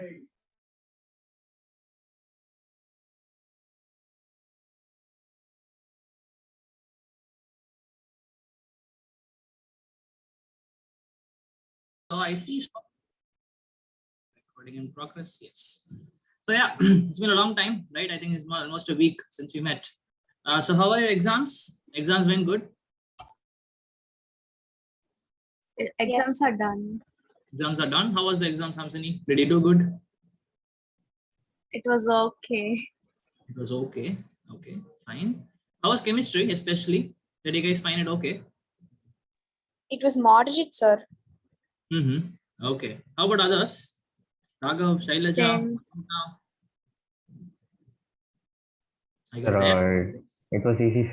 So I see recording in progress. Yes. So yeah, it's been a long time, right? I think it's almost a week since we met. So how are your exams? Exams went good? Exams are done. Exams are done. How was the exam, Samsini? Did you do good? It was okay. It was okay. Okay, fine. How was chemistry, especially? Did you guys find it okay? It was moderate, sir. Mm-hmm. Okay. How about others? Raghav, Shailaja? Same. I guess there. It was easy.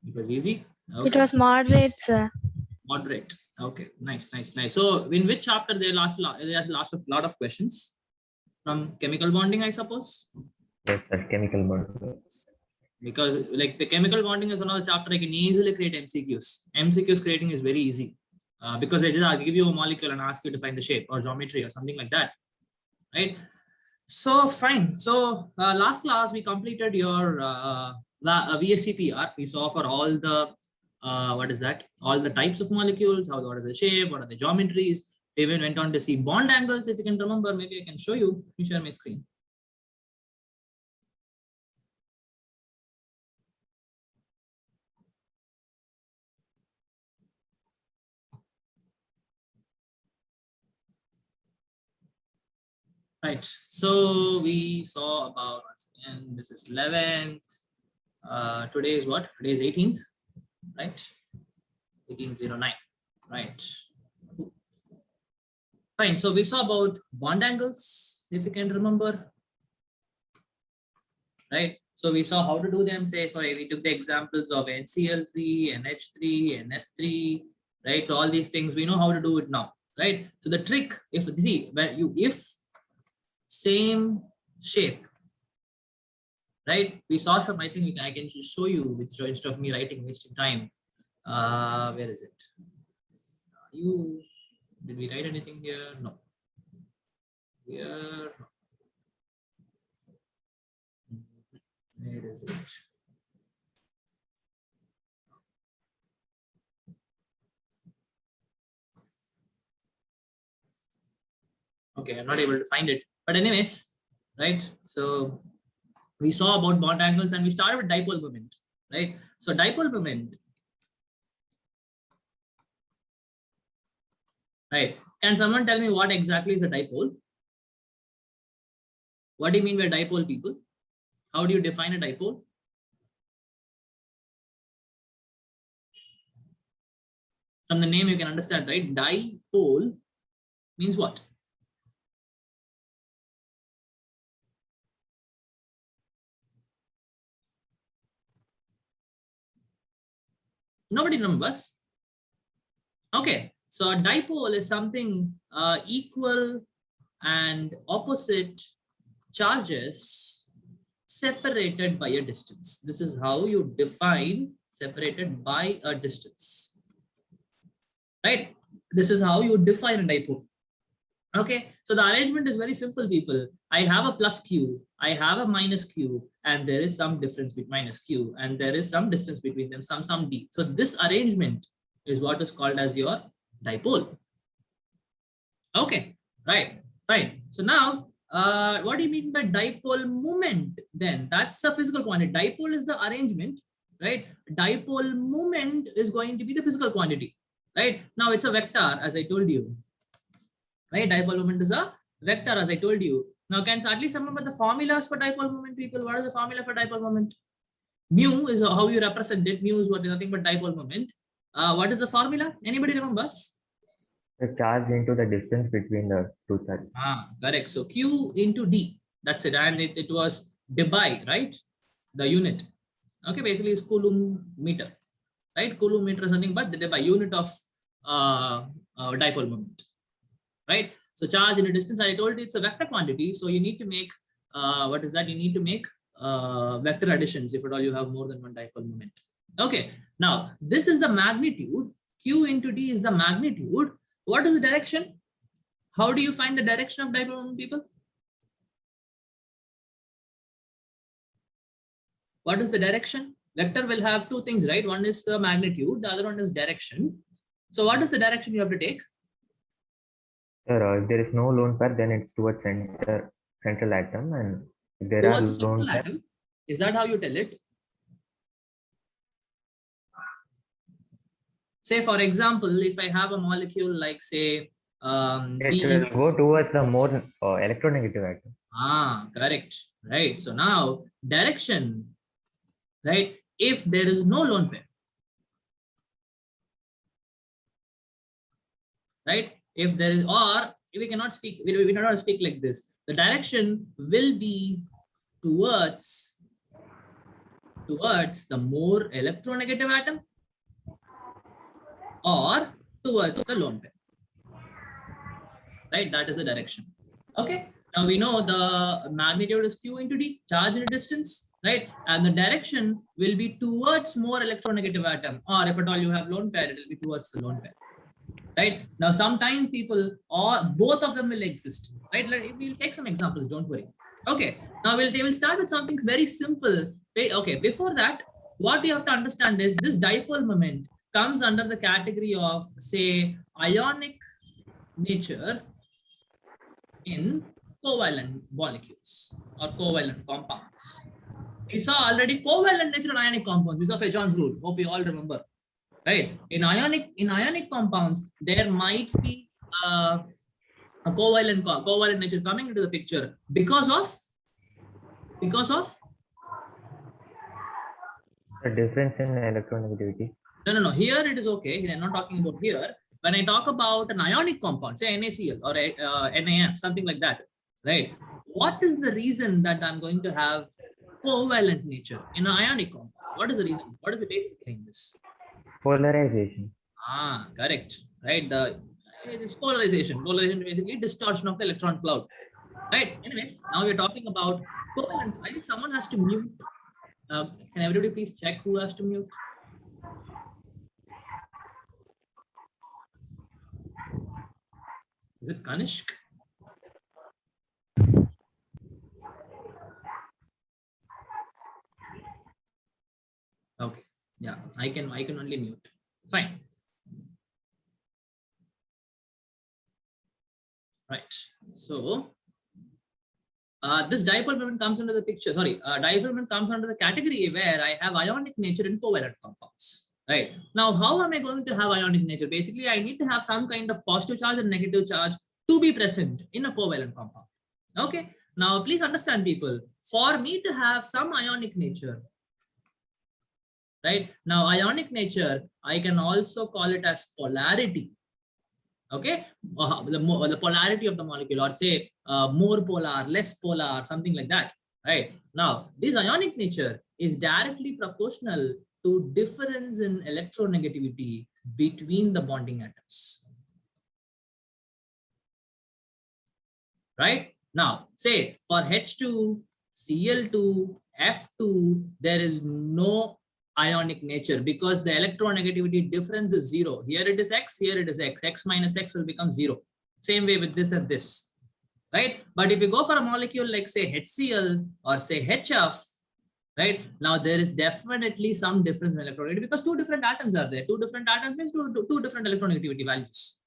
It was easy. Okay. It was moderate, sir. Moderate. Okay. Nice, nice, nice. So, in which chapter they asked a lot of questions from chemical bonding, I suppose. Yes, sir. Chemical bonding. Because like the chemical bonding is another chapter, I can easily create MCQs. MCQs creating is very easy because they just give you a molecule and ask you to find the shape or geometry or something like that, right? So fine. So last class we completed your VSCPR. We saw for all the what is that? All the types of molecules. What is the shape? What are the geometries? We even went on to see bond angles. If you can remember, maybe I can show you. Let me share my screen. Right. So we saw about, and this is 11th. Today is what? Today is 18th, right? 1809, right? Fine. So we saw about bond angles, if you can remember, right? So we saw how to do them. Say, we took the examples of NCl3, NH3, NF3, right? So all these things we know how to do it now, right? So the trick, if same shape, right? We saw some. I think I can just show you instead of me wasting time. Where is it? Did we write anything here? No. Here. Where is it? Okay, I'm not able to find it. But anyways, right? So we saw about bond angles and we started with dipole moment, right? So dipole moment, right? Can someone tell me what exactly is a dipole? What do you mean by dipole, people? How do you define a dipole? From the name you can understand, right? Dipole means what? Nobody remembers. Okay, so a dipole is something equal and opposite charges separated by a distance. This is how you define separated by a distance, right? This is how you define a dipole. Okay, so the arrangement is very simple, people. I have a plus q, I have a minus q, and there is some difference between minus q, and there is some distance between them, some d. So this arrangement is what is called as your dipole. Okay, right, fine. So now, what do you mean by dipole moment then? That's a physical quantity. Dipole is the arrangement, right? Dipole moment is going to be the physical quantity, right? Now it's a vector, as I told you. Right, dipole moment is a vector, as I told you. Now, can at least remember the formulas for dipole moment, people? What is the formula for dipole moment? Mu is how you represent it. Mu is nothing but dipole moment. What is the formula? Anybody remembers? The charge into the distance between the two charges. Correct. So Q into D. That's it. And it was debye, right? The unit. Okay, basically it's coulomb meter, right? Coulomb meter is nothing but the debye unit of dipole moment. Right, so charge in a distance, I told you it's a vector quantity, so you need to make what is that? You need to make vector additions if at all you have more than one dipole moment. Okay, now this is the magnitude. Q into D is the magnitude. What is the direction? How do you find the direction of dipole moment, people? What is the direction? Vector will have two things, right? One is the magnitude, the other one is direction. So what is the direction you have to take? Sir, if there is no lone pair, then it's towards central atom, and if there are Towards the lone central pair, atom. Is that how you tell it? Say, for example, if I have a molecule like, say, it will go towards the more electronegative atom. correct. Right. So now direction, right? If there is no lone pair, right? If there is, or we cannot speak, we cannot speak like this. The direction will be towards the more electronegative atom or towards the lone pair, right? That is the direction. Okay. Now we know the magnitude is q into d, charge in a distance, right? And the direction will be towards more electronegative atom, or if at all you have lone pair, it will be towards the lone pair. Right now, sometimes people or both of them will exist. Right, we'll take some examples. Don't worry. Okay, now they will start with something very simple. Okay, before that, what you have to understand is this dipole moment comes under the category of, say, ionic nature in covalent molecules or covalent compounds. We saw already covalent nature and ionic compounds. We saw Fejon's rule. Hope you all remember. Right. In ionic compounds, there might be a covalent nature coming into the picture because of The difference in electronegativity. No. Here it is okay. I'm not talking about here. When I talk about an ionic compound, say NaCl or NaF, something like that, right? What is the reason that I'm going to have covalent nature in an ionic compound? What is the reason? What is the basis behind this? Polarization. Correct. Right. It's polarization. Polarization basically distortion of the electron cloud. Right. Anyways, now we're talking about covalent. I think someone has to mute. Can everybody please check who has to mute? Is it Kanishk? Okay. Yeah, I can only mute. Fine. Right. So this dipole moment comes under the picture. Sorry, dipole moment comes under the category where I have ionic nature in covalent compounds. Right. Now, how am I going to have ionic nature? Basically, I need to have some kind of positive charge and negative charge to be present in a covalent compound. Okay. Now, please understand, people, for me to have some ionic nature, right? Now, ionic nature, I can also call it as polarity. Okay, the polarity of the molecule, or say more polar, less polar, something like that. Right. Now, this ionic nature is directly proportional to difference in electronegativity between the bonding atoms. Right. Now, say for H2, Cl2, F2, there is no ionic nature because the electronegativity difference is 0. Here it is X, here it is X. X minus X will become 0. Same way with this and this. Right. But if you go for a molecule like, say, HCl or say HF, right, now there is definitely some difference in electronegativity because two different atoms are there. Two different atoms means two different electronegativity values.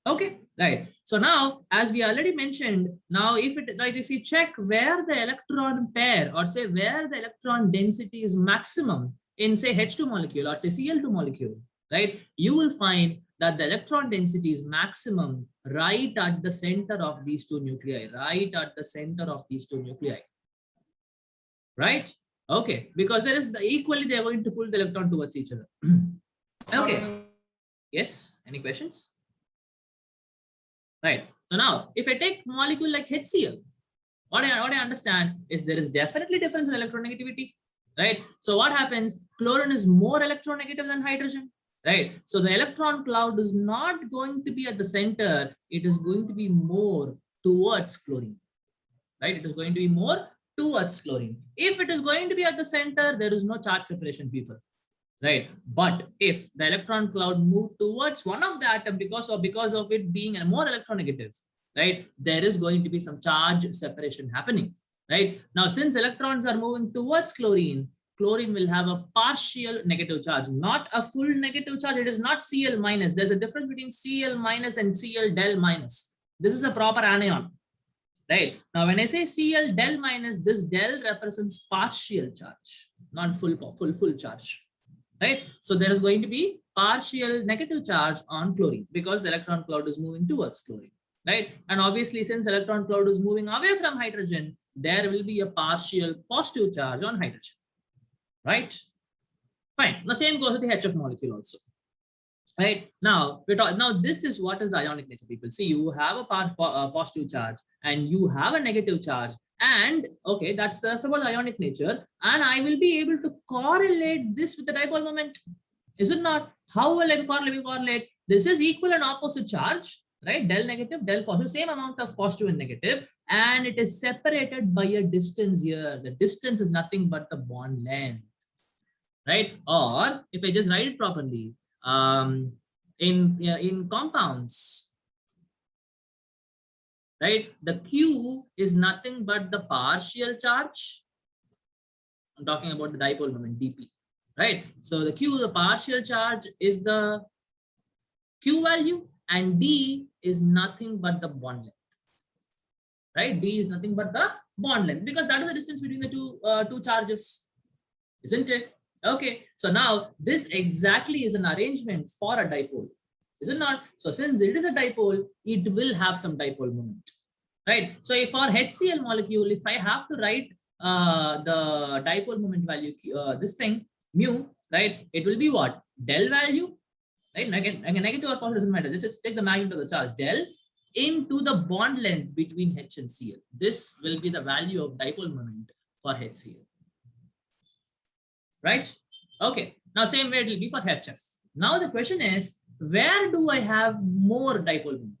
Okay, right. So now, as we already mentioned, now if you check where the electron pair, or say where the electron density is maximum in, say, H2 molecule or say Cl2 molecule, right, you will find that the electron density is maximum right at the center of these two nuclei, right at the center of these two nuclei. Right? Okay, because there is equally they are going to pull the electron towards each other. Okay. Yes, any questions? Right. So now, if I take molecule like HCl, what I understand is there is definitely difference in electronegativity, right? So what happens? Chlorine is more electronegative than hydrogen, right? So the electron cloud is not going to be at the center. It is going to be more towards chlorine, right? It is going to be more towards chlorine. If it is going to be at the center, there is no charge separation, people. Right. But if the electron cloud moved towards one of the atom because of it being a more electronegative, right, there is going to be some charge separation happening. Right. Now, since electrons are moving towards chlorine chlorine will have a partial negative charge, not a full negative charge. It is not Cl minus. There's a difference between Cl minus and Cl del minus. This is a proper anion, right? Now, when I say Cl del minus, this del represents partial charge, not full charge, right? So there is going to be partial negative charge on chlorine because the electron cloud is moving towards chlorine, right? And obviously, since electron cloud is moving away from hydrogen, there will be a partial positive charge on hydrogen, right? Fine. The same goes with the HF molecule also, right? Now we're talking. Now this is what is the ionic nature, people. See, you have a positive charge and you have a negative charge, and okay, that's about ionic nature. And I will be able to correlate this with the dipole moment. Is it not? How will I correlate? This is equal and opposite charge, right? Del negative, del positive, same amount of positive and negative, and it is separated by a distance here. The distance is nothing but the bond length, right? Or if I just write it properly, in compounds, right? The Q is nothing but the partial charge. I'm talking about the dipole moment, dp, right? So the Q, the partial charge, is the Q value, and D is nothing but the bond length, right? D is nothing but the bond length because that is the distance between the two charges, isn't it? Okay, so now this exactly is an arrangement for a dipole, is it not? So since it is a dipole, it will have some dipole moment, right? So if for HCl molecule, if I have to write the dipole moment value, this thing mu, right? It will be what? Del value, right? Again, negative or positive doesn't matter. Let's just take the magnitude of the charge, del into the bond length between H and Cl. This will be the value of dipole moment for HCl, right? Okay, now same way it will be for HF. Now the question is, where do I have more dipole moment,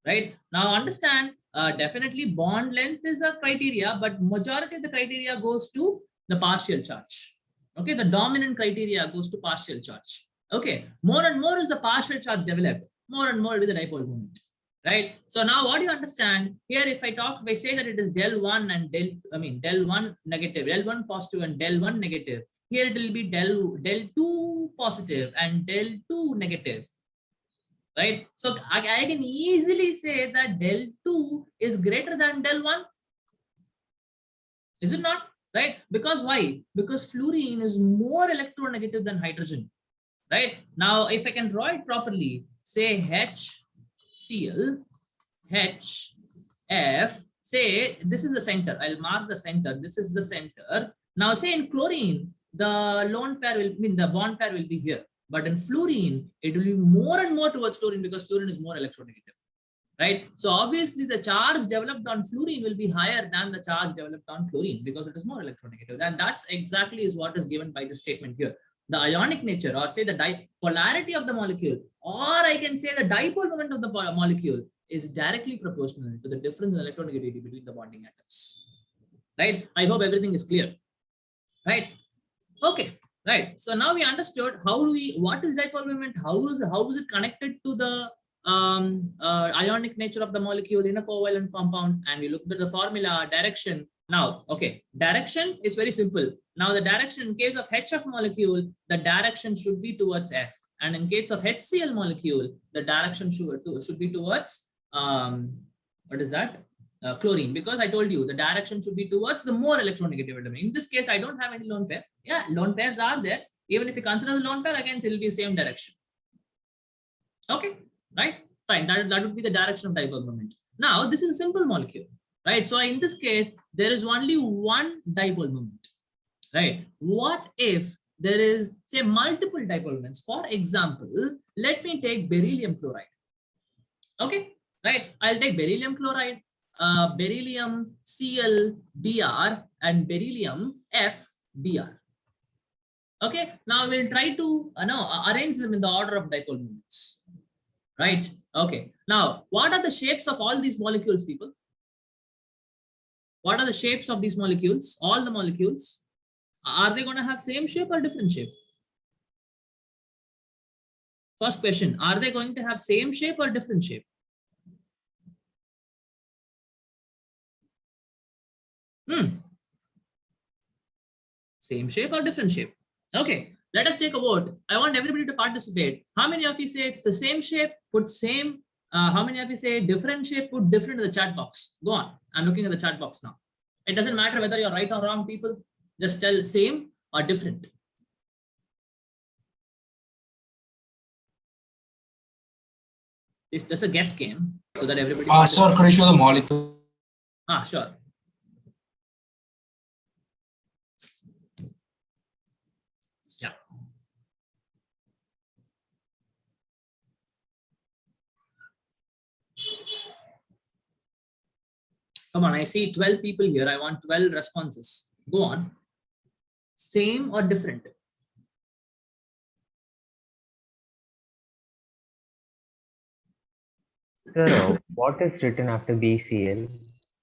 right? Now understand, definitely bond length is a criteria, but majority of the criteria goes to the partial charge. Okay, the dominant criteria goes to partial charge. Okay, more and more is the partial charge developed, more and more with the dipole moment, right? So now what do you understand here? If I say that it is del 1 and del 1 negative, del 1 positive and del 1 negative, here it will be del 2 positive and del 2 negative, right? So I can easily say that del 2 is greater than del 1, is it not? Right? Because why? Because fluorine is more electronegative than hydrogen, right? Now if I can draw it properly, say HCl, HF, say this is the center. I'll mark the center. This is the center. Now say in chlorine, the lone pair will the bond pair will be here. But in fluorine, it will be more and more towards fluorine because fluorine is more electronegative, right? So obviously the charge developed on fluorine will be higher than the charge developed on chlorine because it is more electronegative. And that's exactly is what is given by the statement here. The ionic nature, or say the polarity of the molecule, or I can say the dipole moment of the molecule is directly proportional to the difference in electronegativity between the bonding atoms, right? I hope everything is clear, right? Okay, right. So now we understood what is dipole moment, how is it connected to the ionic nature of the molecule in a covalent compound, and we looked at the formula, direction. Now, okay, direction is very simple. Now the direction in case of HF molecule, the direction should be towards F, and in case of HCl molecule, the direction should be towards what is that? Chlorine, because I told you the direction should be towards the more electronegative element. In this case, I don't have any lone pair. Yeah, lone pairs are there. Even if you consider the lone pair, again, it will be same direction. Okay, right? Fine. That would be the direction of dipole moment. Now, this is a simple molecule, right? So in this case, there is only one dipole moment, right? What if there is, say, multiple dipole moments? For example, let me take beryllium fluoride. Okay, right? I'll take beryllium chloride, beryllium Cl Br, and beryllium F Br. Okay, now we'll try to arrange them in the order of dipole moments, right? Okay, now what are the shapes of all these molecules, people? What are the shapes of these molecules? All the molecules, are they going to have same shape or different shape? First question, are they going to have same shape or different shape? Same shape or different shape? Okay, let us take a vote. I want everybody to participate. How many of you say it's the same shape? Put same. How many of you say different shape? Put different in the chat box. Go on. I'm looking at the chat box now. It doesn't matter whether you're right or wrong, people. Just tell same or different. That's a guess game so that everybody. Sir, could you show the molecule? Sure. Yeah. Come on, I see 12 people here. I want 12 responses. Go on. Same or different? Sir, what is written after BCl?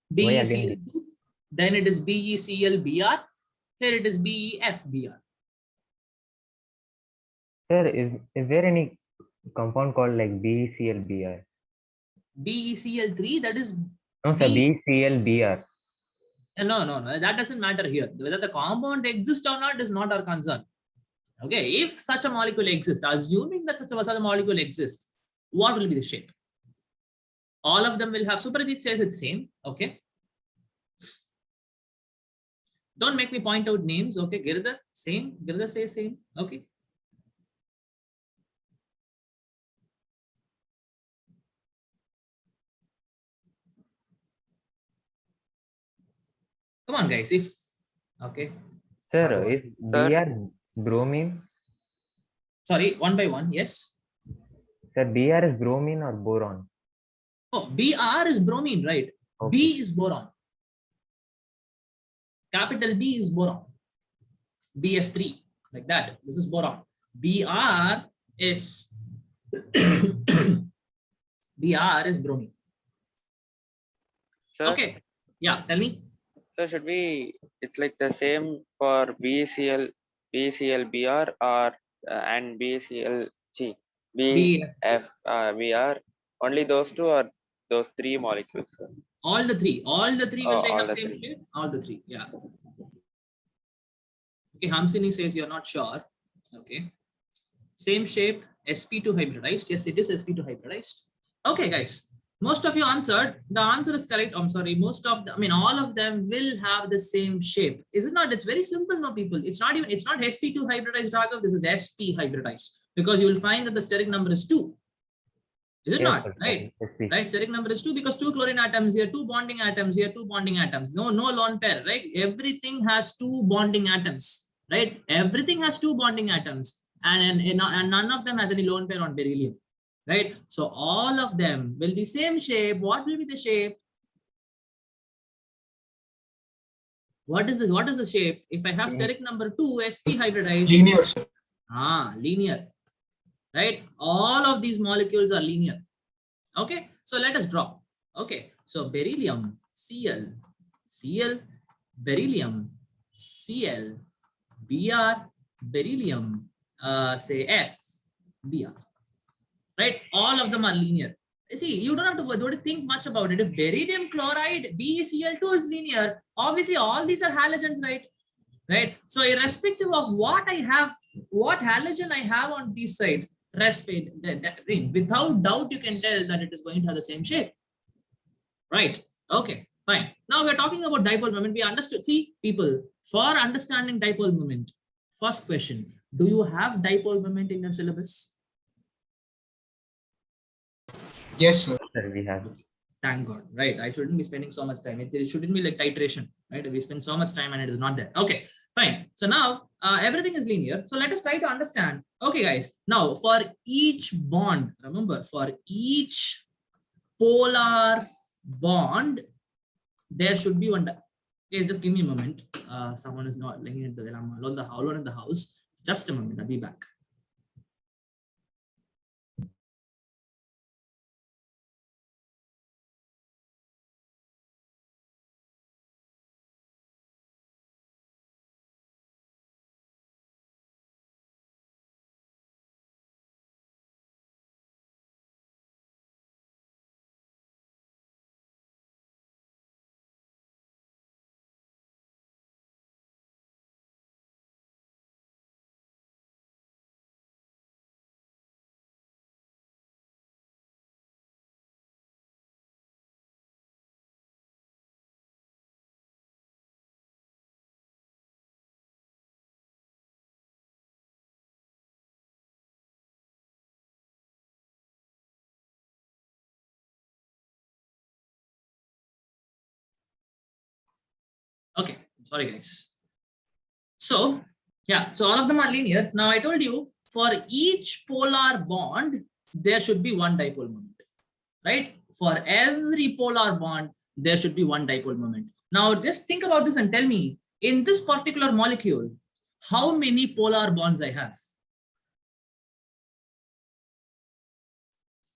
Why again? BeCl2, then it is BeClBr, here it is BeFBr. Sir, is there any compound called like BClBr? BeCl3, that is No, sir, BClBr. no, that doesn't matter here. Whether the compound exists or not is not our concern. Okay, if such a molecule exists, assuming that such a molecule exists, what will be the shape? All of them will have, Suprajit says it's same. Okay. Don't make me point out names. Okay, Girdhar, same. Girdhar says same. Okay. Come on, guys. If okay. Sir, is Br bromine? Sorry, one by one. Yes. Sir, Br is bromine or boron? Oh, Br is bromine, right? Okay. B is boron. Capital B is boron. BF3, like that. This is boron. Br is Br is bromine. Sir, Okay. Yeah, tell me. so should we, it's like the same for BClBr or and BClG, BFBr, only those two or those three molecules, sir? All the three will they all have the same three. shape? All the three, yeah. Okay, Hamsini says you're not sure. Okay. Same shape, sp2 hybridized. Yes, it is sp2 hybridized. Okay, guys. Most of you answered. The answer is correct. I'm sorry. Most of them, I mean, all of them will have the same shape. Is it not? It's very simple, no, people. It's not sp2 hybridized, Raghav. This is sp hybridized because you will find that the steric number is 2. Is it Yes, not? sir. Right. SP. Right. Steric number is 2 because 2 chlorine atoms here, 2 bonding atoms here, 2 bonding atoms. No lone pair, right? Everything has 2 bonding atoms, right? Everything has 2 bonding atoms, and none of them has any lone pair on beryllium, right? So all of them will be same shape. What will be the shape? What is the shape? If I have steric number 2, sp hybridized. Linear, sir. Linear, right? All of these molecules are linear. Okay, so let us draw. Okay, so beryllium, Cl, beryllium, Cl, Br, beryllium, say F, Br. Right? All of them are linear. See, you don't have to think much about it. If beryllium chloride BeCl2 is linear, obviously all these are halogens, right? Right. So irrespective of what halogen I have on these sides, without doubt, you can tell that it is going to have the same shape. Right. Okay, fine. Now we're talking about dipole moment. We understood. See, people, for understanding dipole moment, first question, do you have dipole moment in your syllabus? Yes, sir. Sir, we have. Thank God, right? I shouldn't be spending so much time. It shouldn't be like titration, right? We spend so much time and it is not there. Okay, fine. So now everything is linear. So let us try to understand. Okay, guys. Now for each bond, remember, for each polar bond, there should be one. Okay, just give me a moment. Someone is not laying into the. I'm alone in the house. Just a moment. I'll be back. Sorry, guys. So, yeah, so all of them are linear. Now I told you for each polar bond, there should be one dipole moment, right? For every polar bond, there should be one dipole moment. Now just think about this and tell me, in this particular molecule, how many polar bonds I have?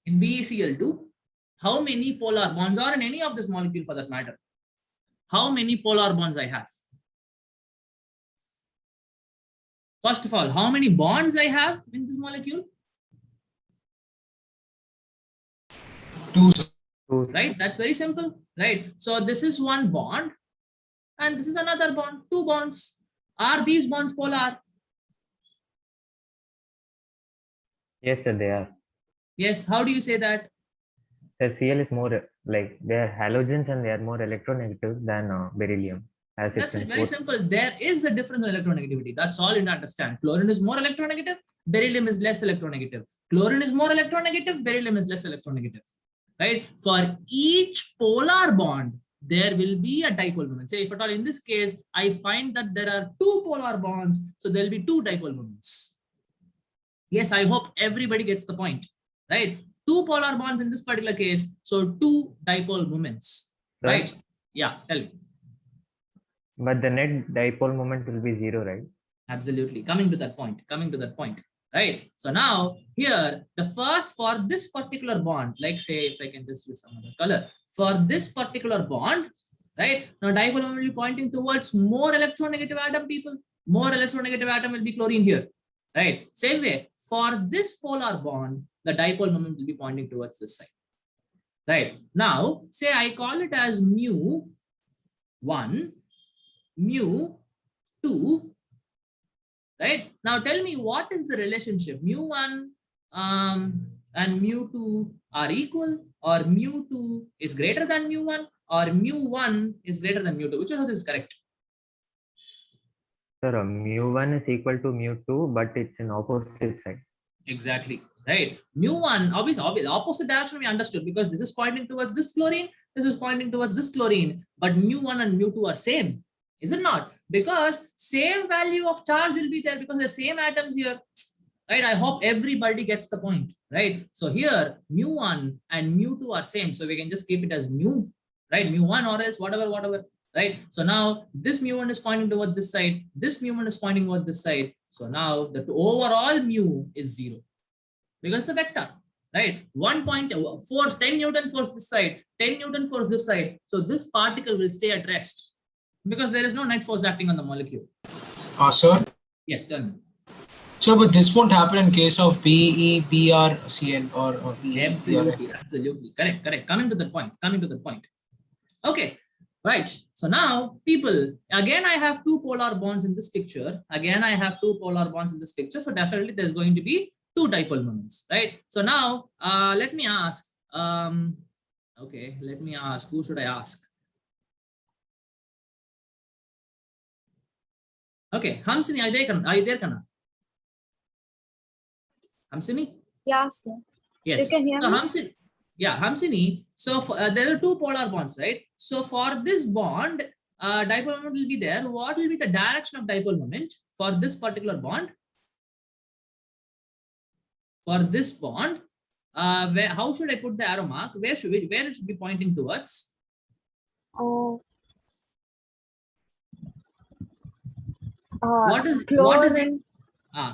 In BeCl2, how many polar bonds, or in any of this molecule for that matter, how many polar bonds I have? First of all, how many bonds I have in this molecule? 2, sir. Right? That's very simple, right? So this is one bond and this is another bond, 2 bonds. Are these bonds polar? Yes, sir, they are. Yes. How do you say that? The Cl is more like they are halogens and they are more electronegative than beryllium. As That's it's in very both. simple. There is a difference in electronegativity. That's all you need to understand. Chlorine is more electronegative, beryllium is less electronegative. Chlorine is more electronegative, beryllium is less electronegative. Right? For each polar bond, there will be a dipole moment. Say if at all in this case, I find that there are 2 polar bonds, so there will be 2 dipole moments. Yes, I hope everybody gets the point, right? 2 polar bonds in this particular case, so 2 dipole moments, Sir? right? Yeah, tell me. But the net dipole moment will be 0, right? Absolutely. Coming to that point, right? So now here, the first for this particular bond, like say, if I can just use some other color, for this particular bond, right? Now dipole moment will be pointing towards more electronegative atom, people. More electronegative atom will be chlorine here, right? Same way, for this polar bond, the dipole moment will be pointing towards this side, right? Now, say I call it as mu1, mu2, right? Now tell me, what is the relationship? Mu1 and mu2 are equal, or mu2 is greater than mu1, or mu1 is greater than mu2? Which of this is correct? Sir, mu1 is equal to mu2, but it's in opposite side. Exactly, right? Mu1, obviously, opposite direction we understood, because this is pointing towards this chlorine, this is pointing towards this chlorine, but mu1 and mu2 are same, is it not? Because same value of charge will be there because the same atoms here, right? I hope everybody gets the point, right? So here mu1 and mu2 are same, so we can just keep it as mu, right? Mu1 or else whatever, right? So now this mu1 is pointing towards this side, this mu1 is pointing towards this side. So now the overall mu is 0 because it's a vector, right? 1.4, 10 Newton force this side, 10 Newton force this side. So this particle will stay at rest because there is no net force acting on the molecule. Sir. Yes, tell me. So, but this won't happen in case of BeBrCl or Absolutely, absolutely. Correct. Coming to the point. Okay, right. So now, people, again, I have 2 polar bonds in this picture. So definitely there's going to be 2 dipole moments, right? So now, let me ask, who should I ask? Okay, Hamsini, are you there, Kana? Hamsini? Yeah, sir. Yes. You can hear so me? Hamsini. So there are 2 polar bonds, right? So for this bond, dipole moment will be there. What will be the direction of dipole moment for this particular bond? For this bond, how should I put the arrow mark? Where it should be pointing towards? Oh. What is chlorine?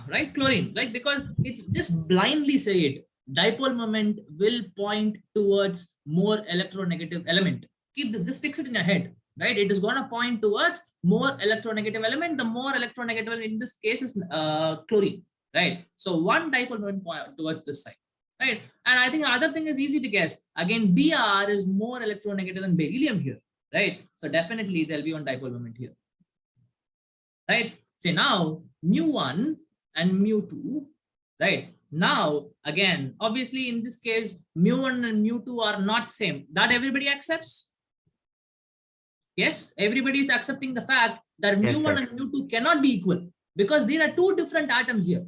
Right, chlorine, like, because it's just blindly say it. Dipole moment will point towards more electronegative element. Keep this, just fix it in your head, right? It is going to point towards more electronegative element. The more electronegative element in this case is chlorine, right? So one dipole moment point towards this side, right? And I think the other thing is easy to guess. Again, Br is more electronegative than beryllium here, right? So definitely there'll be one dipole moment here, right? Say now mu1 and mu2, right? Now again, obviously in this case, mu1 and mu2 are not same. That everybody accepts? Yes, everybody is accepting the fact that mu1 and mu2 cannot be equal because there are 2 different atoms here,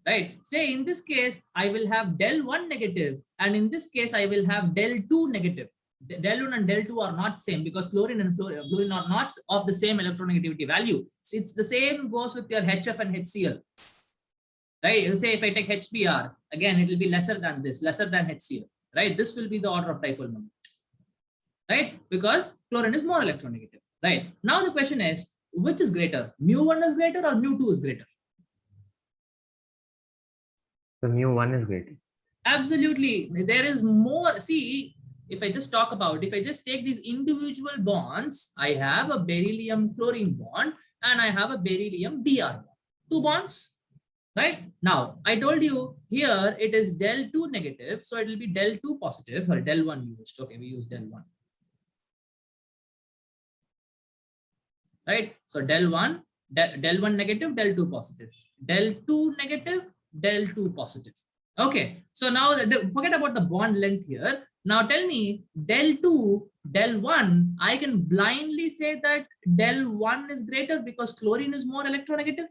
right? Say in this case, I will have del 1 negative, and in this case, I will have del 2 negative. Del 1 and del 2 are not same because chlorine and fluorine are not of the same electronegativity value. So it's the same goes with your HF and HCl. Right? You say if I take HBr, again, it will be lesser than this, lesser than HCl. Right? This will be the order of dipole moment. Right? Because chlorine is more electronegative. Right? Now the question is, which is greater? Mu1 is greater or mu2 is greater? So mu1 is greater. Absolutely. There is more. See, if I just talk about, if I just take these individual bonds, I have a beryllium chlorine bond and I have a beryllium Br bond. 2 bonds, right? Now, I told you here it is del 2 negative, so it will be del 2 positive or del 1 used. Okay, we use del 1. Right? So del 1 negative, del 2 positive. Del 2 negative, del 2 positive. Okay, so now forget about the bond length here. Now tell me del 2, del 1, I can blindly say that del 1 is greater because chlorine is more electronegative,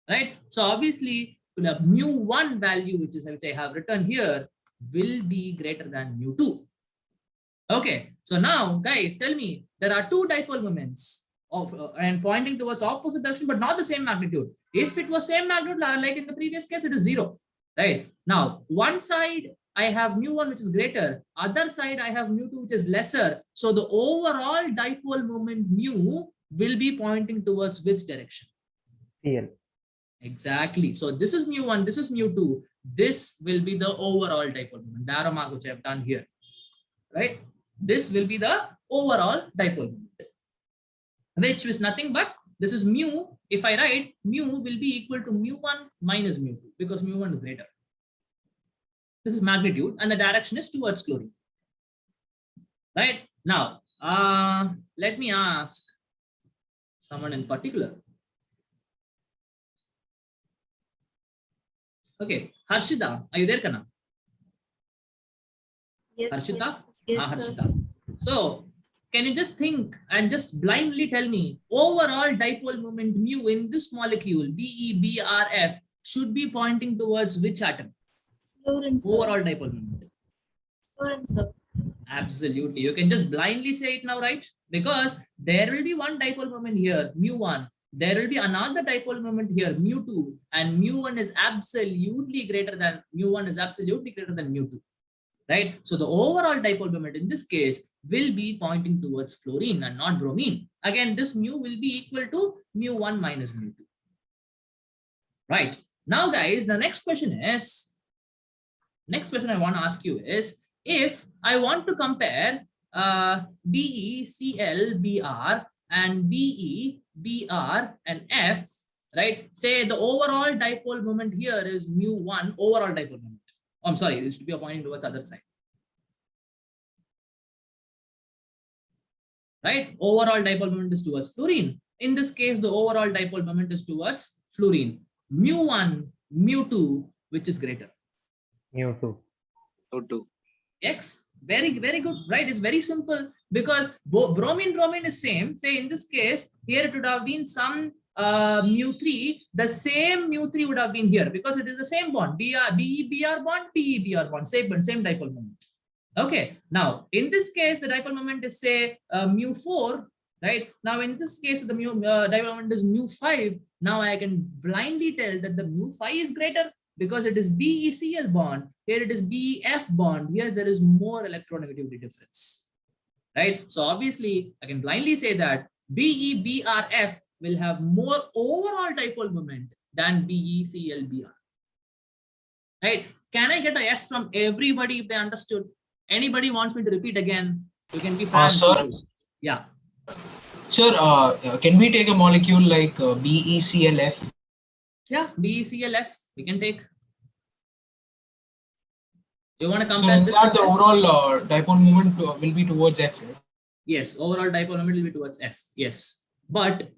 right? So obviously the mu1 value, which I have written here, will be greater than mu2. Okay, so now guys, tell me there are 2 dipole moments of and pointing towards opposite direction, but not the same magnitude. If it was same magnitude, like in the previous case, it is 0. Right now, one side I have mu1 which is greater, other side I have mu2 which is lesser. So the overall dipole moment mu will be pointing towards which direction? Cl. Exactly. So this is mu1, this is mu2. This will be the overall dipole moment. The arrow mark which I have done here. Right? This will be the overall dipole moment, which is nothing but this is mu. If I write mu will be equal to mu1 minus mu2 because mu1 is greater. This is magnitude and the direction is towards chlorine. Right? Now, let me ask someone in particular. Okay, Harshita, are you there, Kana? Yes. Harshita? Yes, sir. Harshita. So, can you just think and just blindly tell me overall dipole moment mu in this molecule BeBrF should be pointing towards which atom? Fluorine, sir. Overall dipole moment. Fluorine, sir. Absolutely. You can just blindly say it now, right? Because there will be one dipole moment here, mu1. There will be another dipole moment here, mu2, and mu1 is absolutely greater than mu2. Right? So the overall dipole moment in this case will be pointing towards fluorine and not bromine. Again, this mu will be equal to mu1 minus mu2. Right. Now, guys, the next question I want to ask you is, if I want to compare BeClBr and BeBr and F, right? Say the overall dipole moment here is mu1, overall dipole moment. Oh, I'm sorry, it should be pointing towards other side. Right? Overall dipole moment is towards fluorine. In this case, the overall dipole moment is towards fluorine. Mu1, mu2, which is greater? mu2. O2. X. Very, very good, right? It's very simple because bromine is same. Say in this case, here it would have been some mu3. The same mu3 would have been here because it is the same bond. BeBr bond, BeBr bond, same dipole moment. Okay. Now, in this case, the dipole moment is say mu4, right? Now, in this case, the dipole moment is mu5. Now, I can blindly tell that the mu5 is greater because it is BeCl bond. Here it is BF bond. Here there is more electronegativity difference, right? So obviously, I can blindly say that BeBrF will have more overall dipole moment than BeClBr, right? Can I get a yes from everybody if they understood? Anybody wants me to repeat again? You can be fast. Sir? Yeah. Sir, can we take a molecule like BeClF? Yeah, BeClF, we can take. You want to So compare in this? that the overall dipole moment will be towards F, right? Yes, overall dipole moment will be towards F. Yes, but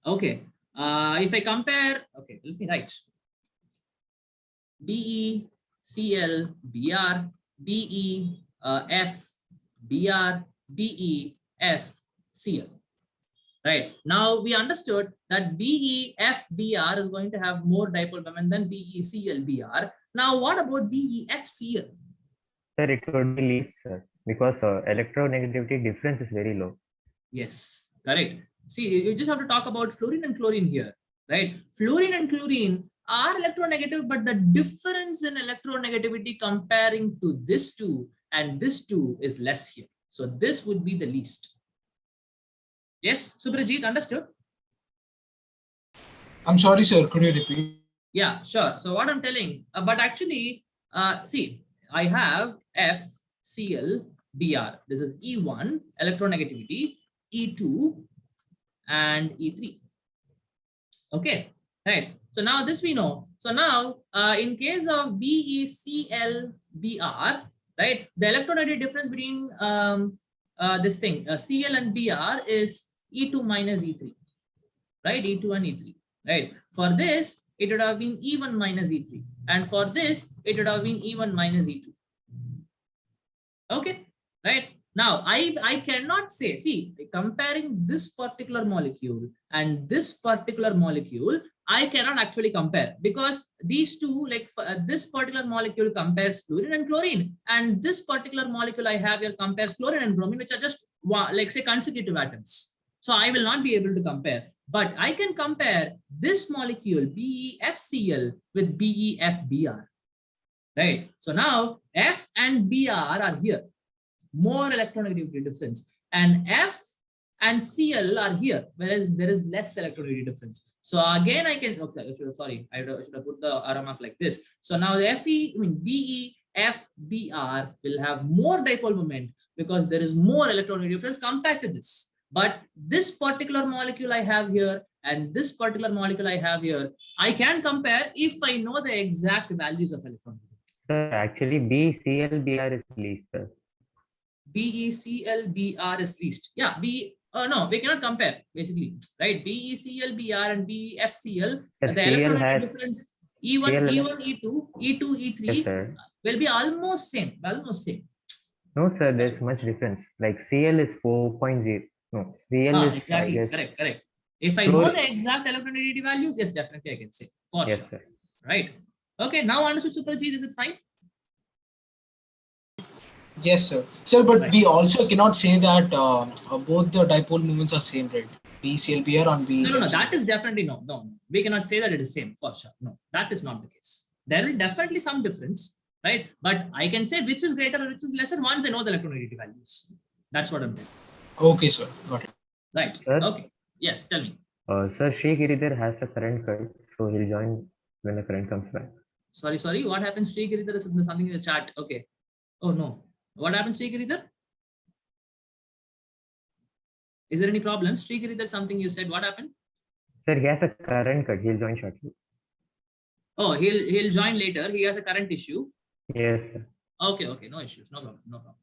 okay. If I compare, okay, let me write BeClBr, BeFBr, BeFCl. Right now we understood that BeFBr is going to have more dipole moment than BeClBr. Now, what about BeFCl? Sir, it would be least, sir. because electronegativity difference is very low. Yes, correct. See, you just have to talk about fluorine and chlorine here, right? Fluorine and chlorine are electronegative, but the difference in electronegativity comparing to this two and this two is less here. So this would be the least. Yes, Subrajit, understood? I'm sorry, sir. Could you repeat? Yeah, sure. So what I'm telling, but actually, see, I have FCl Br. This is E1 electronegativity, E2 and E3. Okay, right. So now this we know. So now in case of BeCl Br, right, the electronegativity difference between this thing Cl and Br is E2 minus E3, right? E2 and E3, right? For this, it would have been E1 minus E3, and for this, it would have been E1 minus E2. Okay, right? Now, I cannot say, see, comparing this particular molecule and this particular molecule, I cannot actually compare because these two, like this particular molecule compares fluorine and chlorine, and this particular molecule I have here compares chlorine and bromine, which are just like say consecutive atoms. So I will not be able to compare, but I can compare this molecule BeFCl with BeFBr, right? So now F and Br are here, more electronegativity difference, and F and Cl are here, whereas there is less electronegativity difference. So again, I can, okay, sorry, I should have put the arrow mark like this. So now the BeFBr will have more dipole moment because there is more electronegativity difference compared to this. But this particular molecule I have here and this particular molecule I have here, I can compare if I know the exact values of electronegativity. Sir, actually BeCl-Br is least, sir. BeCl-Br is least. Yeah, no, we cannot compare basically, right? BeCl-Br and BeFCl, the electronegativity difference E1, E2, E3 yes, will be almost same, No, sir, there's much difference. Like Cl is 4.0. No, Cl is exactly, correct. If I know the exact electronegativity values, yes, definitely I can say for yes, sure. Sir. Right. Okay, now understood, Suprajit, is it fine? Yes, sir. Sir, but Right. we also cannot say that both the dipole moments are same, right? BeCl-Br on B. No, that is definitely no. We cannot say that it is same for sure. No, that is not the case. There will definitely some difference, right? But I can say which is greater or which is lesser once I know the electronegativity values. That's what I'm saying. Okay, sir. Got it. Right. Sir? Okay. Yes, tell me. Sir, Sri Giridhar has a current cut, so he'll join when the current comes back. Sorry. What happens, Sri Giridhar? Is something in the chat? Okay. Oh no. What happens, Sri Giridhar? Is there any problem? Sri Giridhar, something you said. What happened? Sir, he has a current cut. He'll join shortly. Oh, he'll join later. He has a current issue. Yes, sir. Okay. No issues. No problem.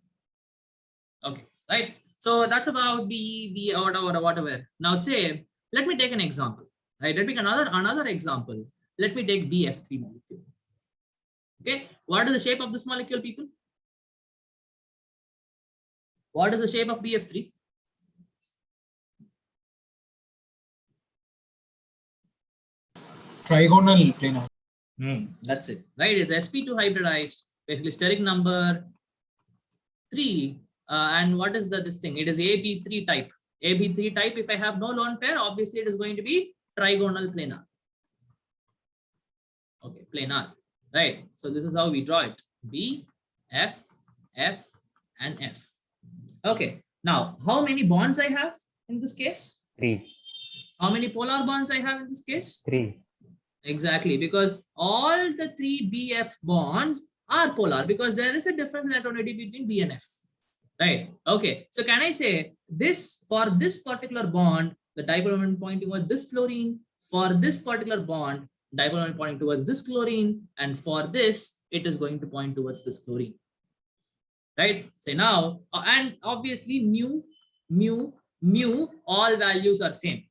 Okay. Right. So that's about the whatever. Now say, let me take an example. Right. Let me take another example. Let me take BF3 molecule. Okay. What is the shape of this molecule, people? What is the shape of BF3? Trigonal planar. That's it, right? It's sp2 hybridized, basically steric number 3. And what is this thing? It is AB3 type. AB3 type, if I have no lone pair, obviously it is going to be trigonal planar. Okay, planar, right? So this is how we draw it. B, F, F, and F. Okay, now how many bonds I have in this case? 3. How many polar bonds I have in this case? 3. Exactly, because all the 3 BF bonds are polar because there is a difference in electronegativity between B and F. Right. Okay. So can I say this for this particular bond, the dipole moment pointing towards this fluorine, for this particular bond, dipole moment pointing towards this chlorine, and for this, it is going to point towards this chlorine. Right. Say now, and obviously mu, all values are same.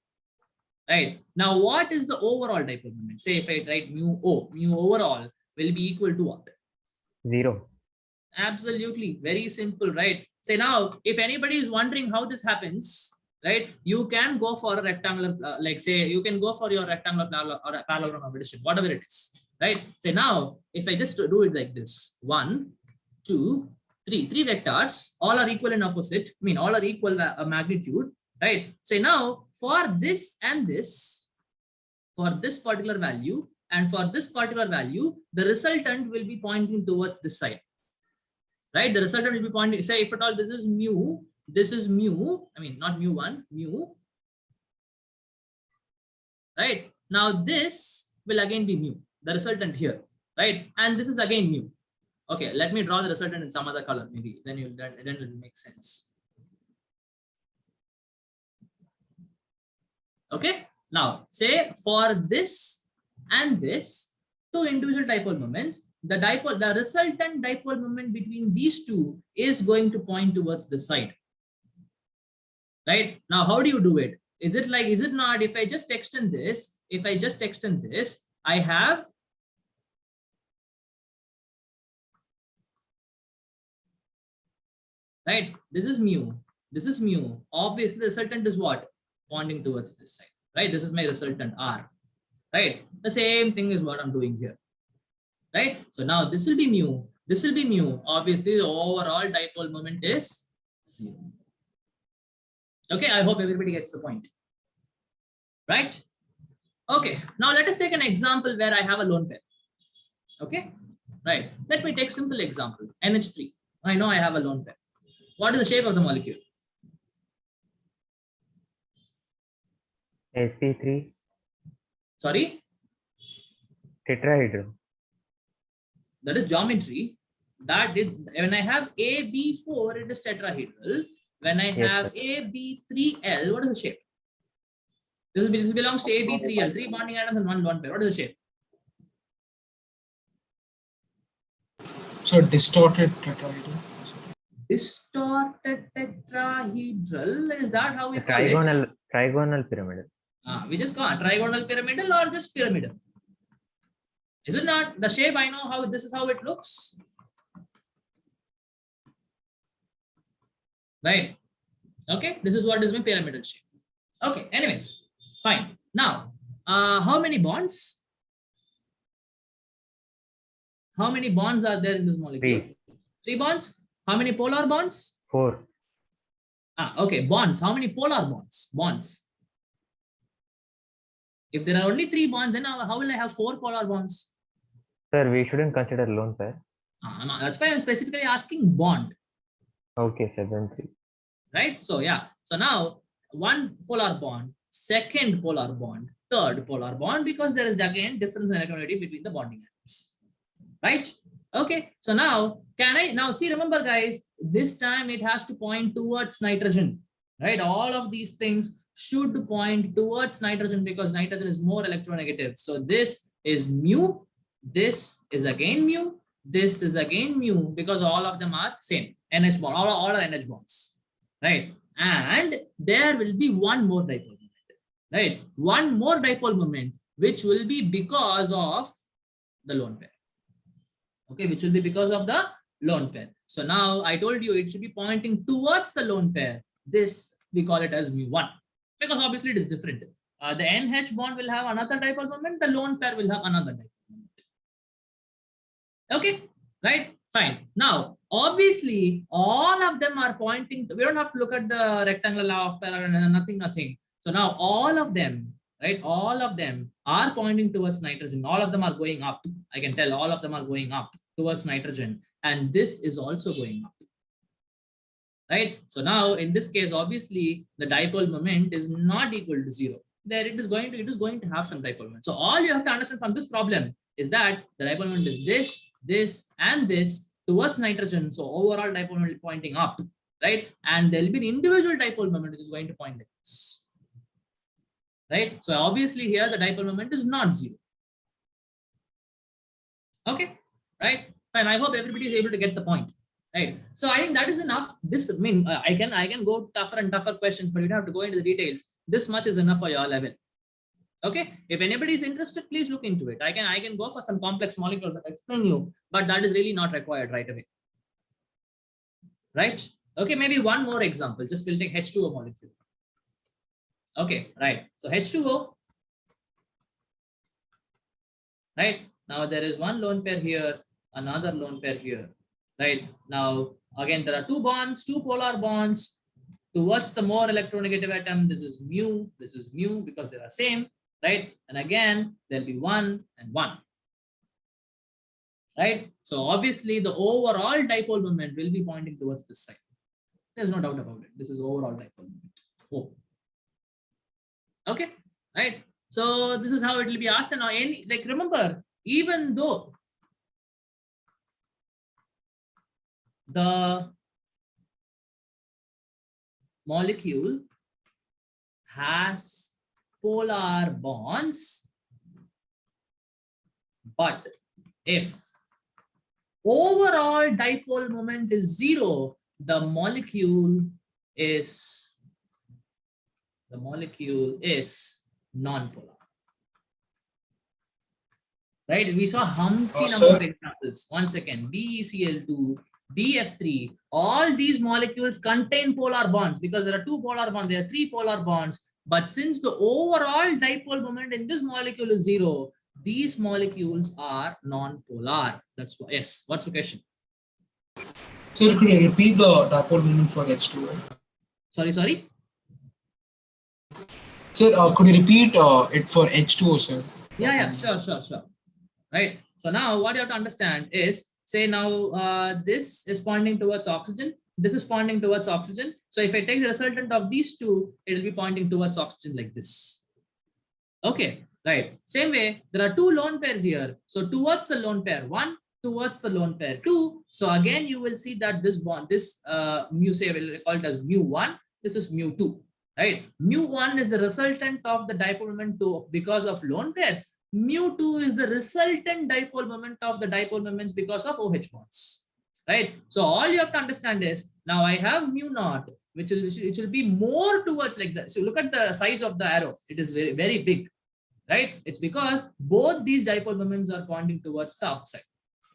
Right. Now, what is the overall dipole moment? Say if I write mu overall will be equal to what? 0. Absolutely. Very simple, right? Say now, if anybody is wondering how this happens, right, you can go for a rectangular, like say, you can go for your rectangular or a parallelogram of addition, whatever it is, right? Say now, if I just do it like this, 1, 2, three vectors, all are equal and opposite, I mean, all are equal magnitude, right? Say now for this and this, for this particular value and for this particular value, the resultant will be pointing towards this side, right? The resultant will be pointing, say if at all this is mu, I mean, not mu1, mu, right? Now this will again be mu, the resultant here, right? And this is again mu. Okay, let me draw the resultant in some other color, maybe then it will make sense. Okay, now say for this and this, two individual dipole moments, the resultant dipole moment between these two is going to point towards the side. Right? Now, how do you do it? Is it not, if I just extend this, I have right? This is mu. Obviously, the resultant is what? Pointing towards this side, right? This is my resultant R, right? The same thing is what I'm doing here, right? So now this will be mu. Obviously, the overall dipole moment is 0. Okay, I hope everybody gets the point, right? Okay, now let us take an example where I have a lone pair. Okay, right? Let me take simple example, NH3. I know I have a lone pair. What is the shape of the molecule? sp3. Sorry? Tetrahedral. That is geometry. That is, when I have AB4, it is tetrahedral. When I have AB3L, what is the shape? This belongs to AB3L, 3 bonding atoms and 1 lone pair. What is the shape? So distorted tetrahedral. Distorted tetrahedral. Is that how we call it? Trigonal pyramidal. We just call it trigonal pyramidal or just pyramidal. Is it not? The shape, I know how this is how it looks. Right. Okay. This is what is my pyramidal shape. Okay. Anyways, fine. Now, how many bonds? How many bonds are there in this molecule? 3 bonds. How many polar bonds? 4. Okay. Bonds. How many polar bonds? Bonds. If there are only 3 bonds, then how will I have 4 polar bonds? Sir, we shouldn't consider lone pair. No, that's why I'm specifically asking bond. Okay, 7, 3. Right? So yeah. So now 1 polar bond, 2nd polar bond, 3rd polar bond, because there is again difference in electronegativity between the bonding atoms. Right? Okay. So now see, remember guys, this time it has to point towards nitrogen. Right? All of these things should point towards nitrogen because nitrogen is more electronegative. So this is mu, this is again mu, this is again mu, because all of them are same NH bond, all are NH bonds, right? And there will be one more dipole moment, right? One more dipole moment, which will be because of the lone pair. Okay, which will be because of the lone pair. So now I told you it should be pointing towards the lone pair. This we call it as mu1 because obviously it is different. The NH bond will have another dipole moment. The lone pair will have another dipole moment. Okay, right? Fine. Now, obviously, all of them are pointing to, we don't have to look at the rectangular law of pair and nothing. So now all of them, right? All of them are pointing towards nitrogen. All of them are going up. I can tell all of them are going up towards nitrogen. And this is also going up. Right? So now in this case, obviously, the dipole moment is not equal to 0. There it is going to have some dipole moment. So all you have to understand from this problem is that the dipole moment is this, and this towards nitrogen. So overall dipole moment is pointing up, right? And there will be an individual dipole moment which is going to point like this, right? So obviously here the dipole moment is not 0. Okay, right? Fine. I hope everybody is able to get the point, right? So I think that is enough. This, I mean, I can go tougher and tougher questions, but you don't have to go into the details. This much is enough for your level. Okay, if anybody is interested, please look into it. I can go for some complex molecules that I explain you, but that is really not required right away. Right? Okay, maybe one more example. Just we'll take H2O molecule. Okay, right. So H2O. Right. Now there is one lone pair here, another lone pair here. Right. Now Again, there are two bonds, two polar bonds. Towards the more electronegative atom, this is mu because they are same, right? And again, there'll be 1 and 1. Right? So obviously the overall dipole moment will be pointing towards this side. There's no doubt about it. This is overall dipole moment. Oh. Okay, right? So this is how it will be asked. And now any, like, remember, even though the molecule has polar bonds, but if overall dipole moment is 0, the molecule is non-polar. Right? We saw humpty number of examples. Once again, BeCl2, BF3, all these molecules contain polar bonds because there are two polar bonds, there are three polar bonds. But since the overall dipole moment in this molecule is 0, these molecules are non-polar. That's what. Yes. What's the question? Sir, could you repeat the dipole moment for H2O? Sorry. Sir, could you repeat it for H2O, sir? Yeah, sure. Right. So now what you have to understand is, say now this is pointing towards oxygen. This is pointing towards oxygen. So if I take the resultant of these two, it will be pointing towards oxygen like this. Okay, right. Same way, there are two lone pairs here. So towards the lone pair 1, towards the lone pair 2. So again, you will see that this bond, this mu, say we'll call it as mu1. This is mu2, right? Mu1 is the resultant of the dipole moment 2 because of lone pairs. Mu2 is the resultant dipole moment of the dipole moments because of OH bonds, right? So all you have to understand is, now I have mu0, which will be more towards like that. So look at the size of the arrow. It is very, very big, right? It's because both these dipole moments are pointing towards the upside,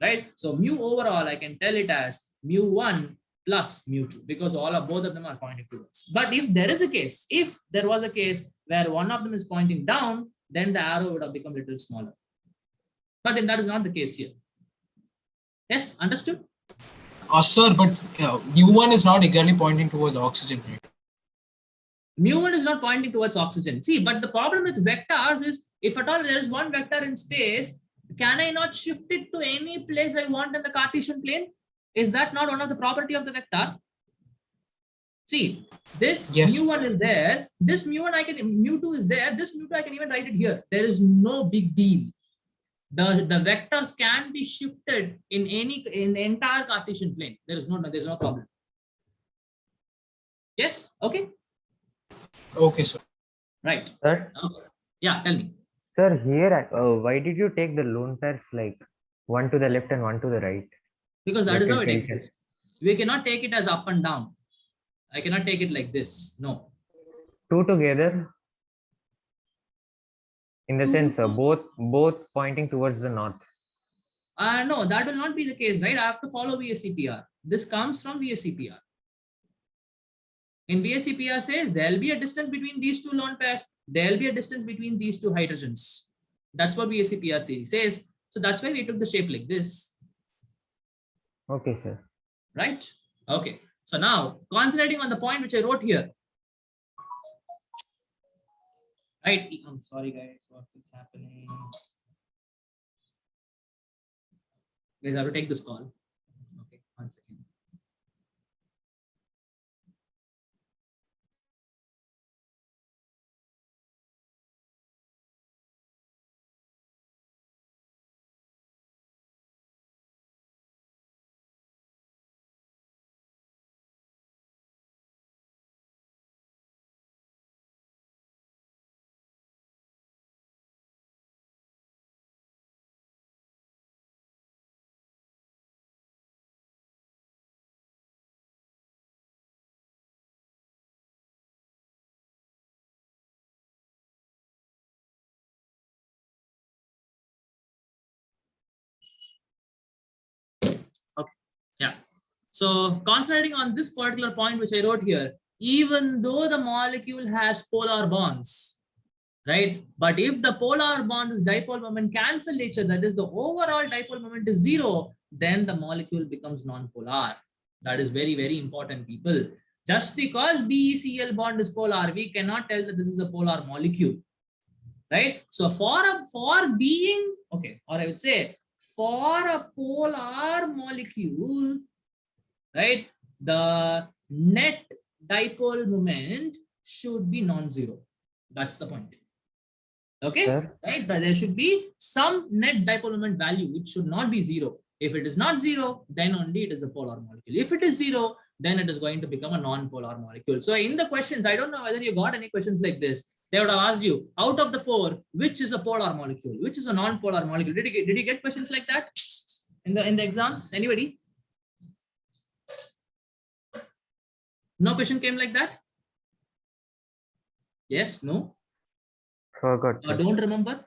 right? So mu overall, I can tell it as mu1 plus mu2 because both of them are pointing towards. But if there was a case where one of them is pointing down, then the arrow would have become a little smaller. But that is not the case here. Yes, understood? Sir, but mu1 is not exactly pointing towards oxygen, right? Mu1 is not pointing towards oxygen. See, but the problem with vectors is, if at all there is one vector in space, can I not shift it to any place I want in the Cartesian plane? Is that not one of the property of the vector? See, this mu1 is there, this mu1 mu2 is there, this mu2 I can even write it here. There is no big deal. The vectors can be shifted in the entire Cartesian plane. There's no problem. Yes, okay. Okay, sir. Right. Sir? Okay. Yeah, tell me. Sir, here, why did you take the lone pairs like one to the left and one to the right? Because that is how it exists. We cannot take it as up and down. I cannot take it like this. No. Two together? In the sense, both pointing towards the north. No, that will not be the case, right? I have to follow VSEPR. This comes from VSEPR. In VSEPR says there will be a distance between these two lone pairs. There will be a distance between these two hydrogens. That's what VSEPR theory says. So that's why we took the shape like this. Okay, sir. Right? Okay. So now, concentrating on the point which I wrote here. Right? I'm sorry, guys. What is happening? Guys, I have to take this call. Okay, 1 second. Okay, yeah. So concentrating on this particular point which I wrote here, even though the molecule has polar bonds, right? But if the polar bonds dipole moment cancel each other, that is the overall dipole moment is 0, then the molecule becomes non-polar. That is very, very important, people. Just because BeCl bond is polar, we cannot tell that this is a polar molecule, right? So for being, okay, or I would say for a polar molecule, right, the net dipole moment should be non-zero. That's the point. Okay, Sir? right? But there should be some net dipole moment value which should not be zero. If it is not zero, then only it is a polar molecule. If it is zero, then it is going to become a non-polar molecule. So in the questions, I don't know whether you got any questions like this. They would have asked you, out of the four, which is a polar molecule, which is a non-polar molecule? Did you get questions like that in the exams? Anybody? No question came like that? Yes, no, Forgot. or sir. don't remember?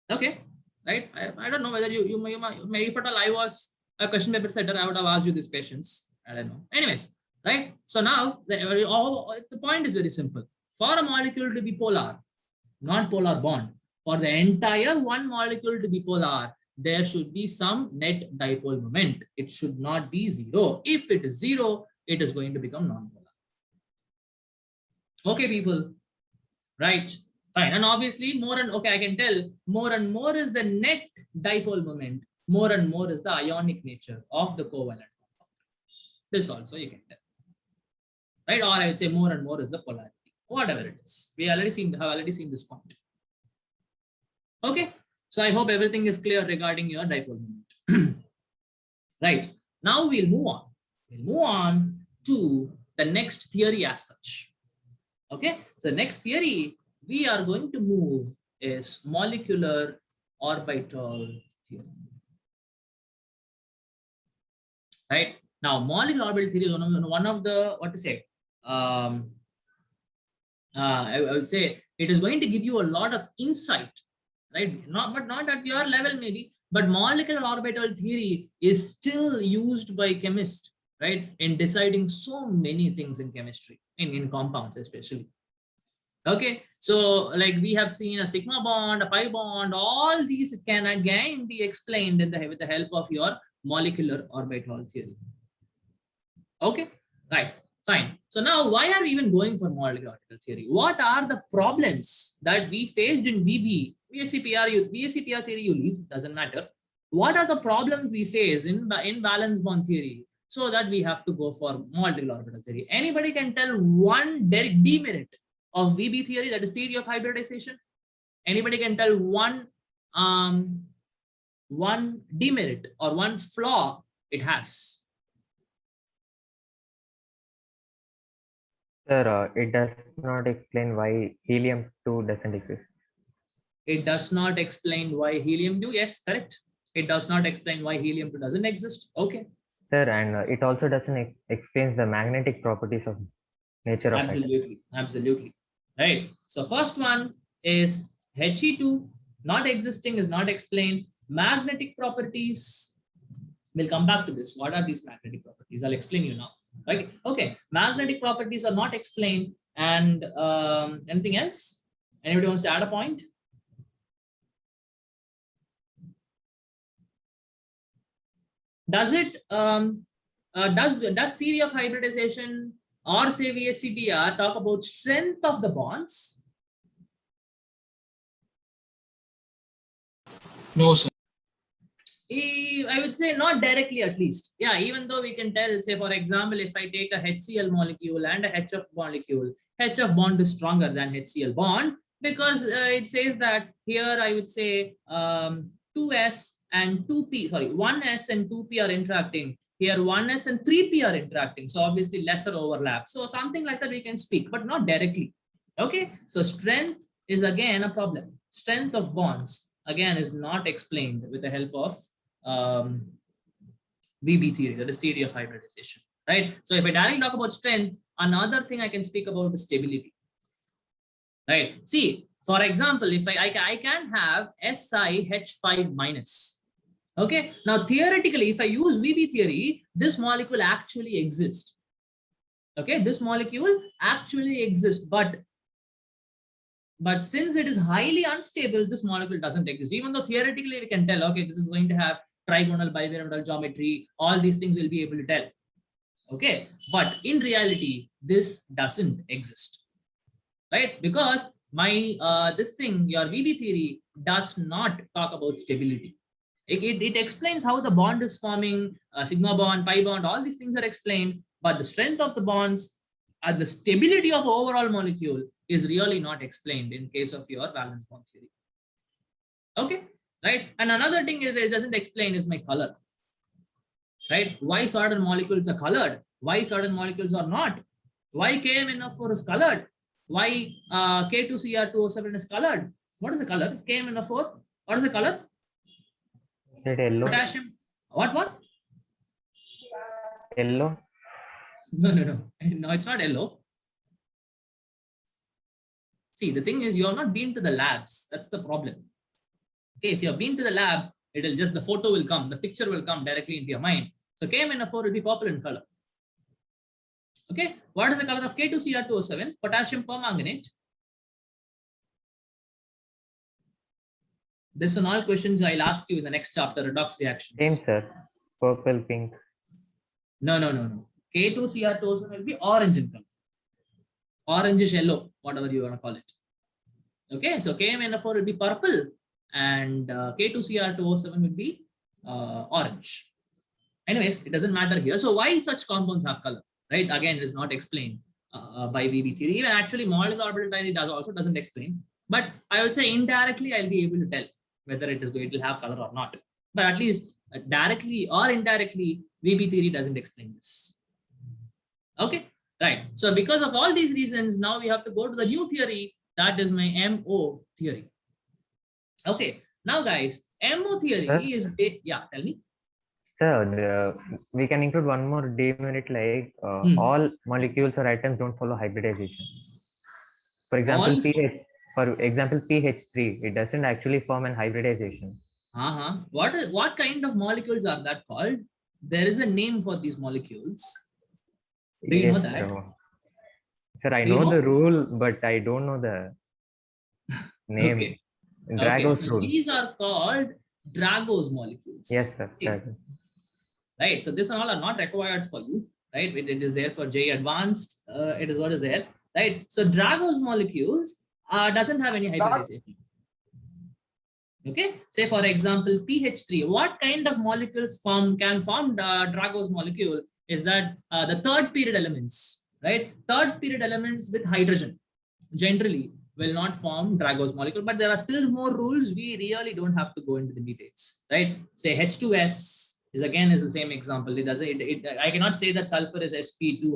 Okay, right. I don't know whether you may, if at all I was a question paper setter, I would have asked you these questions. I don't know. Anyways, right. So now the point is very simple. For a molecule to be polar, non-polar bond, for the entire one molecule to be polar, there should be some net dipole moment. It should not be zero. If it is zero, it is going to become non-polar. Okay, people, right? Fine. And obviously more and, okay, I can tell more and more is the net dipole moment, more and more is the ionic nature of the covalent compound. This also you can tell, right? Or I would say more and more is the polarity, whatever it is. We have already seen this point. Okay, so I hope everything is clear regarding your dipole moment. Right, now we'll move on. We'll move on to the next theory as such. Okay, so next theory we are going to move is molecular orbital theory. Right, now molecular orbital theory is one of the, what to say, I would say it is going to give you a lot of insight, right? But not at your level maybe, but molecular orbital theory is still used by chemists, right, in deciding so many things in chemistry, in compounds especially. Okay, so like we have seen a sigma bond, a pi bond, all these can again be explained with the help of your molecular orbital theory. Okay, right, fine. So now why are we even going for molecular orbital theory? What are the problems that we faced in VB, BSc-PR theory you leave, doesn't matter. What are the problems we face in valence bond theory so that we have to go for molecular orbital theory? Anybody can tell one demerit of VB theory, that is theory of hybridization? Anybody can tell one demerit or one flaw it has? Sir, it does not explain why helium-2 doesn't exist. It does not explain why helium-2. Yes, correct. It does not explain why helium-2 doesn't exist. Okay. Sir, and it also doesn't explain the magnetic properties of nature of Absolutely, absolutely. Right. So first one is He2 not existing is not explained. Magnetic properties. We'll come back to this. What are these magnetic properties? I'll explain you now. Right. Okay. Magnetic properties are not explained. And anything else? Anybody wants to add a point? Does it does theory of hybridization or say VSc-PR talk about strength of the bonds? No, sir. I would say not directly, at least. Yeah, even though we can tell, say for example, if I take a HCl molecule and a HF molecule, HF bond is stronger than HCl bond because it says that here I would say 2s and 2p, sorry, 1s and 2p are interacting. Here 1s and 3p are interacting. So obviously lesser overlap. So something like that we can speak, but not directly. Okay, so strength is again a problem. Strength of bonds again is not explained with the help of VB theory, that is theory of hybridization, right? So if I directly talk about strength, another thing I can speak about is stability, right? See, for example, if I can have SiH5 minus. Okay, now theoretically, if I use VB theory, this molecule actually exists. Okay, this molecule actually exists, but But since it is highly unstable, this molecule doesn't exist. Even though theoretically we can tell, okay, this is going to have trigonal bipyramidal geometry, all these things we'll be able to tell. Okay, but in reality, this doesn't exist, right? Because my this thing, your VB theory does not talk about stability. It explains how the bond is forming, sigma bond, pi bond, all these things are explained, but the strength of the bonds and the stability of overall molecule is really not explained in case of your valence bond theory. Okay, right? And another thing it doesn't explain is my color, right? Why certain molecules are colored, why certain molecules are not, why KMNO4 is colored, why K2Cr2O7 is colored. What is the color? KMNO4, what is the color? Is it yellow? Potassium. What? Yellow? No, it's not yellow. See, the thing is, you have not been to the labs. That's the problem. Okay, if you have been to the lab, it'll just, the photo will come, the picture will come directly into your mind. So KMNO4 will be purple in color. Okay, what is the color of K2Cr2O7? Potassium permanganate. This are all questions I'll ask you in the next chapter, redox reactions. Same, sir. Purple, pink. No. K2Cr2O7 will be orange in color. Orangish yellow, whatever you want to call it. Okay, so KMNO4 will be purple and K2Cr2O7 will be orange. Anyways, it doesn't matter here. So why such compounds have color, right? Again, it is not explained by VB theory. Even actually molecular orbital theory doesn't explain. But I would say indirectly, I'll be able to tell whether it is going to have color or not. But at least directly or indirectly, VB theory doesn't explain this. Okay, right. So because of all these reasons, now we have to go to the new theory. That is my MO theory. Okay, now guys, MO theory is, yeah, tell me. Sir, we can include one more demerit, like all molecules or atoms don't follow hybridization. For example, pH3, it doesn't actually form an hybridization. What kind of molecules are that called? There is a name for these molecules. Do you know that? Sir, I know the rule, but I don't know the name. Okay. Dragos so rule. These are called Dragos molecules. Yes, sir. Right. So this all are not required for you, right? It is there for J advanced. It is what is there, right? So Dragos molecules doesn't have any hybridization. Okay. Say for example, pH3. What kind of molecules can form Dragos molecule is that the third period elements, right? Third period elements with hydrogen generally will not form Dragos molecule, but there are still more rules. We really don't have to go into the details, right? Say H2S is the same example. It doesn't. I cannot say that sulfur is sp3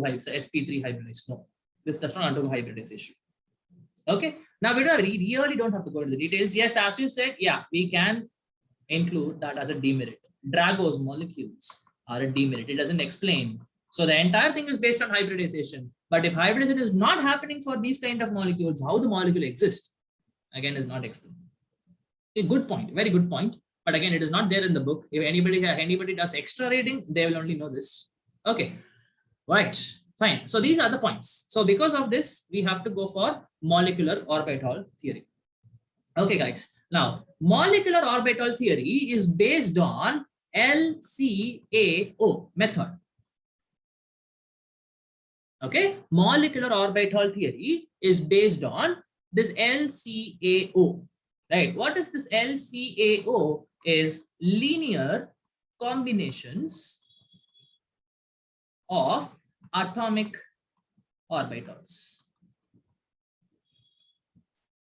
hybridized. No, this does not undergo hybridization. Okay. Now we really don't have to go into the details. Yes, as you said, yeah, we can include that as a demerit. Dragos molecules are a demerit. It doesn't explain. So the entire thing is based on hybridization. But if hybridization is not happening for these kind of molecules, how the molecule exists, again, is not explained. A good point, very good point. But again, it is not there in the book. If anybody does extra reading, they will only know this. Okay, right, fine. So these are the points. So because of this, we have to go for molecular orbital theory. Okay, guys. Now, molecular orbital theory is based on LCAO method. Okay, molecular orbital theory is based on this LCAO, right? What is this LCAO? Is linear combinations of atomic orbitals.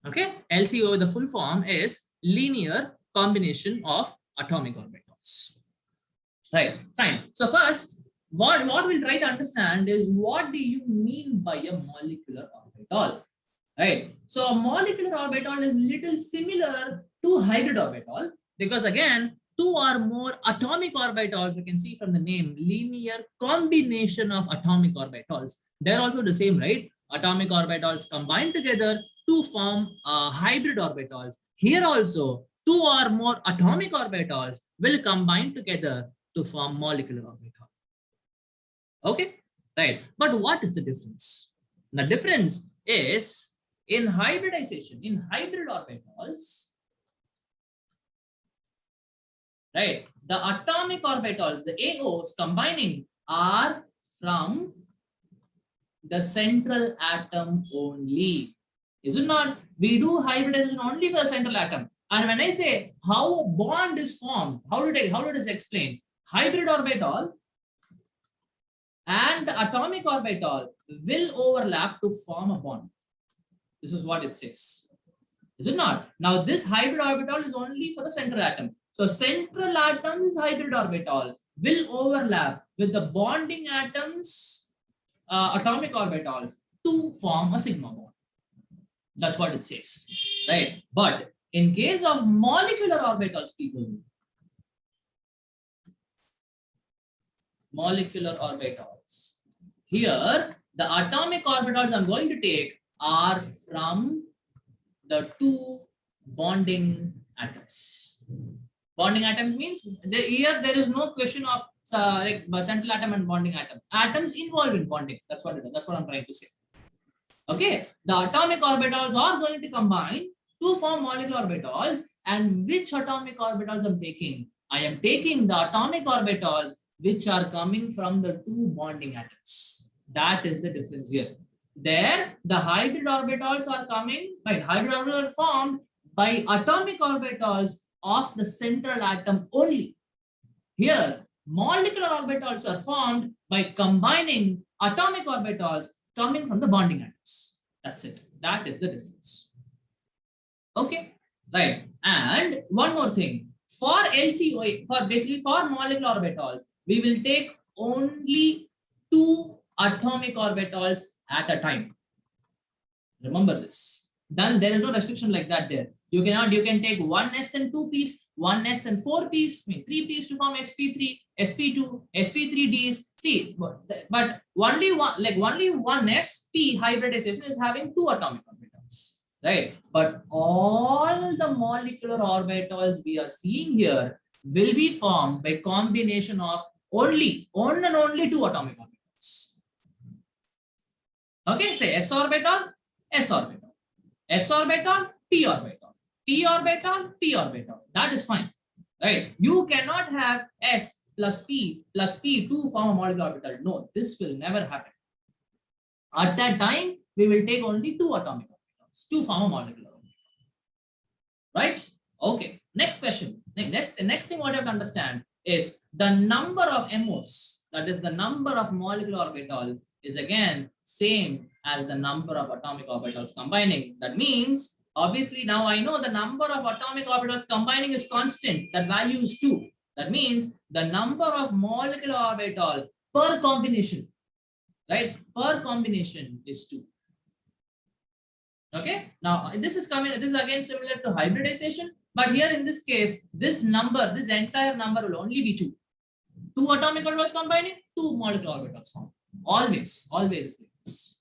Okay, LCAO, the full form is linear combination of atomic orbitals. Right, fine. So first, what we'll try to understand is what do you mean by a molecular orbital, right? So a molecular orbital is little similar to hybrid orbital because again, two or more atomic orbitals, you can see from the name, linear combination of atomic orbitals. They're also the same, right? Atomic orbitals combine together to form hybrid orbitals. Here also, two or more atomic orbitals will combine together to form molecular orbital. Okay, right. But what is the difference? The difference is in hybridization, in hybrid orbitals, right, the atomic orbitals, the AOs combining are from the central atom only. Is it not? We do hybridization only for the central atom. And when I say how a bond is formed, how did it explain? Hybrid orbital and the atomic orbital will overlap to form a bond. This is what it says. Is it not? Now this hybrid orbital is only for the central atom. So central atom's hybrid orbital will overlap with the bonding atoms, atomic orbitals to form a sigma bond. That's what it says, right? But in case of molecular orbitals, people, molecular orbitals, here the atomic orbitals I'm going to take are from the two bonding atoms. Bonding atoms means here there is no question of like central atom and bonding atom. Atoms involved in bonding. That's what it is. That's what I'm trying to say. Okay, the atomic orbitals are going to combine to form molecular orbitals. And which atomic orbitals I'm taking? I am taking the atomic orbitals which are coming from the two bonding atoms. That is the difference here. There, the hybrid orbitals are coming, right? Hybrid orbitals are formed by atomic orbitals of the central atom only. Here, molecular orbitals are formed by combining atomic orbitals coming from the bonding atoms. That's it. That is the difference. Okay, right. And one more thing. For LCO, for molecular orbitals, we will take only two atomic orbitals at a time. Remember this. Then there is no restriction like that there. You can take one s and 2p's, one s and 4p's, I mean 3p's to form sp3, sp2, sp3ds. See, but only one sp hybridization is having two atomic orbitals, right? But all the molecular orbitals we are seeing here will be formed by combination of only two atomic orbitals. Okay, say s orbital, s orbital, s orbital, p orbital, p orbital, p orbital. That is fine, right? You cannot have s plus p to form a molecular orbital. No, this will never happen. At that time, we will take only two atomic orbitals to form a molecular orbital. Right? Okay. Next question. The next thing what you have to understand is the number of MOs, that is the number of molecular orbital, is again same as the number of atomic orbitals combining. That means, obviously, now I know the number of atomic orbitals combining is constant. That value is 2. That means the number of molecular orbital per combination, right? Per combination is 2. Okay. Now this is again similar to hybridization, but here in this case, this entire number will only be 2. 2 atomic orbitals combining, 2 molecular orbitals formed. Always is like this.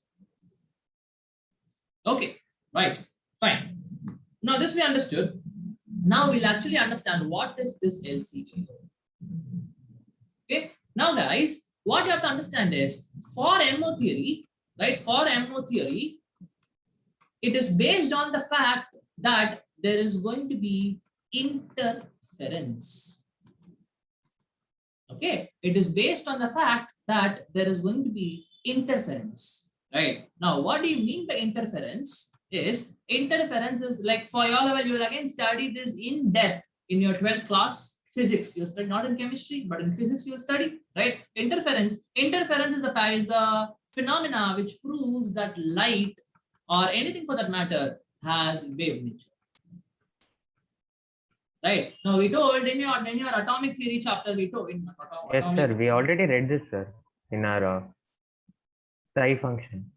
Okay, right, fine. Now this we understood. Now we'll actually understand what is this LCA. Okay, now guys, what you have to understand is for MO theory, right? For MO theory, it is based on the fact that there is going to be interference. Okay, it is based on the fact that there is going to be interference, right? Now, what do you mean by interference? Interference is like for your level, you will again study this in depth in your 12th class physics. You'll study not in chemistry, but in physics you'll study, right? Interference is the phenomena which proves that light or anything for that matter has wave nature. Right. Now we told in your atomic theory chapter, we told in yes, sir. We already read this, sir, in our psi function.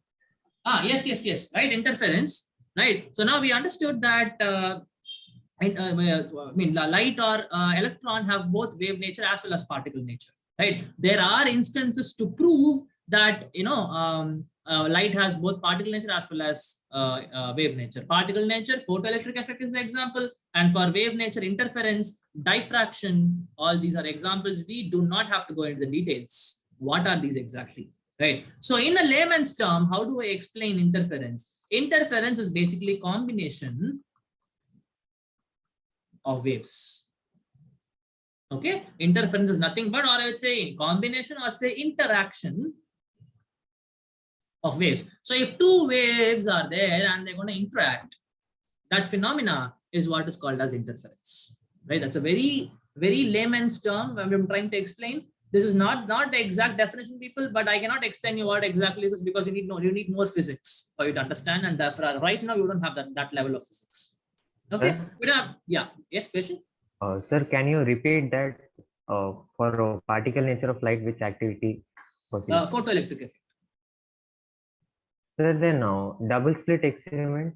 Yes. Right. Interference. Right. So now we understood that light or electron have both wave nature as well as particle nature. Right. There are instances to prove that light has both particle nature as well as wave nature. Particle nature, photoelectric effect is the example, and for wave nature, interference, diffraction, all these are examples. We do not have to go into the details. What are these exactly? right? So in a layman's term, how do I explain interference? Interference is basically combination of waves. Okay, interference is nothing but, or I would say combination or say interaction of waves. So if two waves are there and they're going to interact, that phenomena is what is called as interference, right? That's a very layman's term when I'm trying to explain. This is not the exact definition, people, but I cannot explain you what exactly this is because you need more physics for you to understand, and therefore right now you don't have that level of physics. Okay, we don't have, yeah, yes, question. Sir, can you repeat that for a particle nature of light, which activity was it? Photoelectric effect. Sir, then double slit experiment.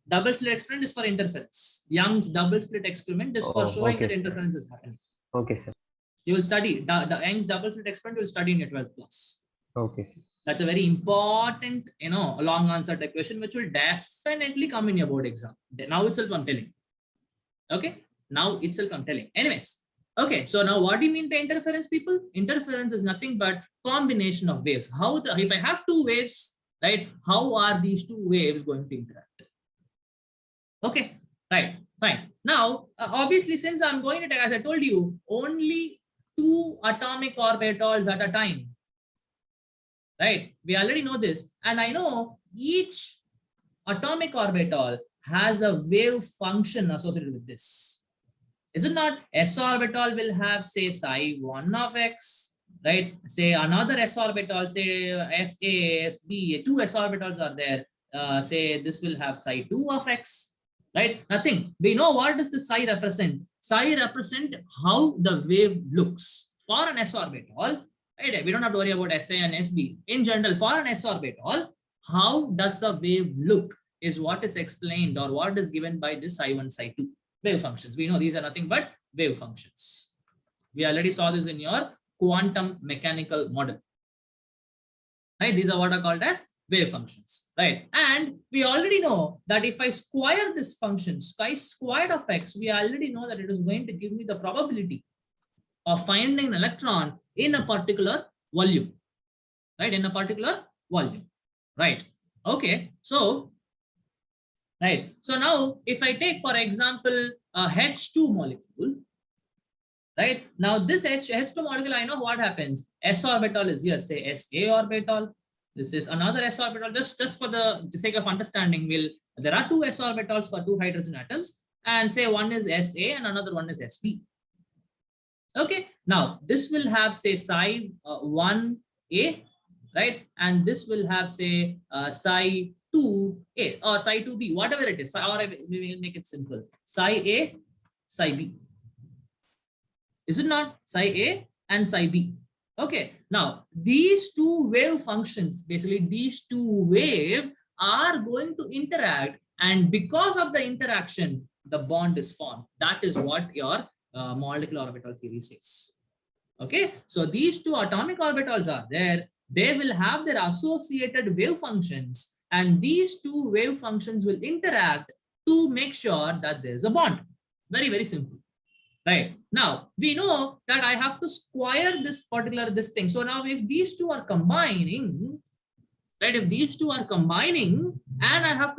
Double slit experiment is for interference. Young's double slit experiment is for showing okay, that interference is happening. Okay, sir. You will study the Young's double slit experiment. You will study in your 12th class. Okay, sir. That's a very important, long answer type question, which will definitely come in your board exam. Now itself I'm telling. Okay, now itself I'm telling. Anyways, okay. So now, what do you mean by interference, people? Interference is nothing but combination of waves. If I have two waves, right? How are these two waves going to interact? Okay, right, fine. Now, obviously, since I'm going to take, as I told you, only two atomic orbitals at a time. Right, we already know this, and I know each atomic orbital has a wave function associated with this. Is it not? S orbital will have, say, psi 1 of x, right? Say another s orbital, say SA, SB, two s orbitals are there. Say this will have psi 2 of x, right? Nothing. We know what does the psi represent. Psi represent how the wave looks. For an s orbital, right, we don't have to worry about SA and SB. In general, for an s orbital, how does the wave look is what is explained or what is given by this psi 1, psi 2 wave functions. We know these are nothing but wave functions. We already saw this in your quantum mechanical model. Right, these are what are called as wave functions, right? And we already know that if I square this function, chi squared of x, we already know that it is going to give me the probability of finding an electron in a particular volume, right? In a particular volume, right? Okay, so, right. So now if I take, for example, a H2 molecule, right? Now this H2 molecule, I know what happens. S orbital is here, say SA orbital. This is another s orbital. Just for the sake of understanding, there are two s orbitals for two hydrogen atoms, and say one is SA and another one is SP. Okay, now this will have, say, psi 1a, right? And this will have, say, psi 2a or psi 2b, whatever it is, or we will make it simple. Psi a, psi b. Is it not? Psi a and psi b. Okay, now these two wave functions, basically these two waves are going to interact, and because of the interaction, the bond is formed. That is what your molecular orbital theory says. Okay, so these two atomic orbitals are there. They will have their associated wave functions, and these two wave functions will interact to make sure that there is a bond. Very, very simple. Right, now we know that I have to square this thing. So now if these two are combining, right, if these two are combining, and I have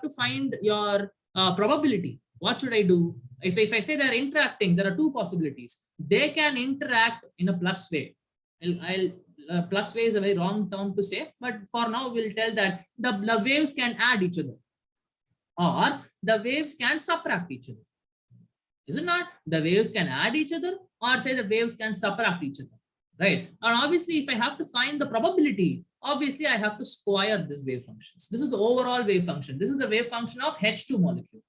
to find your probability. What should I do? If I say they're interacting, there are two possibilities. They can interact in a plus way. Plus way is a very wrong term to say, but for now we'll tell that the waves can add each other, or the waves can subtract each other. Is it not? The waves can add each other, or say the waves can subtract each other, right? And obviously, if I have to find the probability, obviously I have to square these wave functions. This is the overall wave function. This is the wave function of H2 molecule,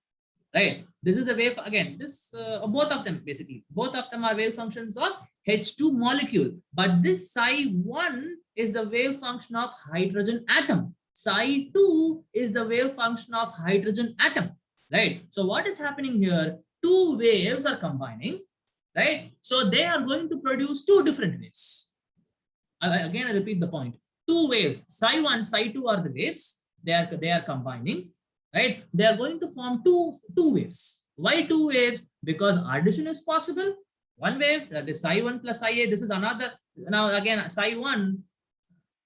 right? This is the wave, again, both of them, basically. Both of them are wave functions of H2 molecule. But this psi 1 is the wave function of hydrogen atom. Psi 2 is the wave function of hydrogen atom, right? So what is happening here? Two waves are combining, right? So they are going to produce two different waves. Again, I repeat the point. Two waves, psi 1, psi 2 are the waves. They are combining, right? They are going to form two waves. Why two waves? Because addition is possible. One wave, that is psi 1 plus psi a. This is another. Now again, psi 1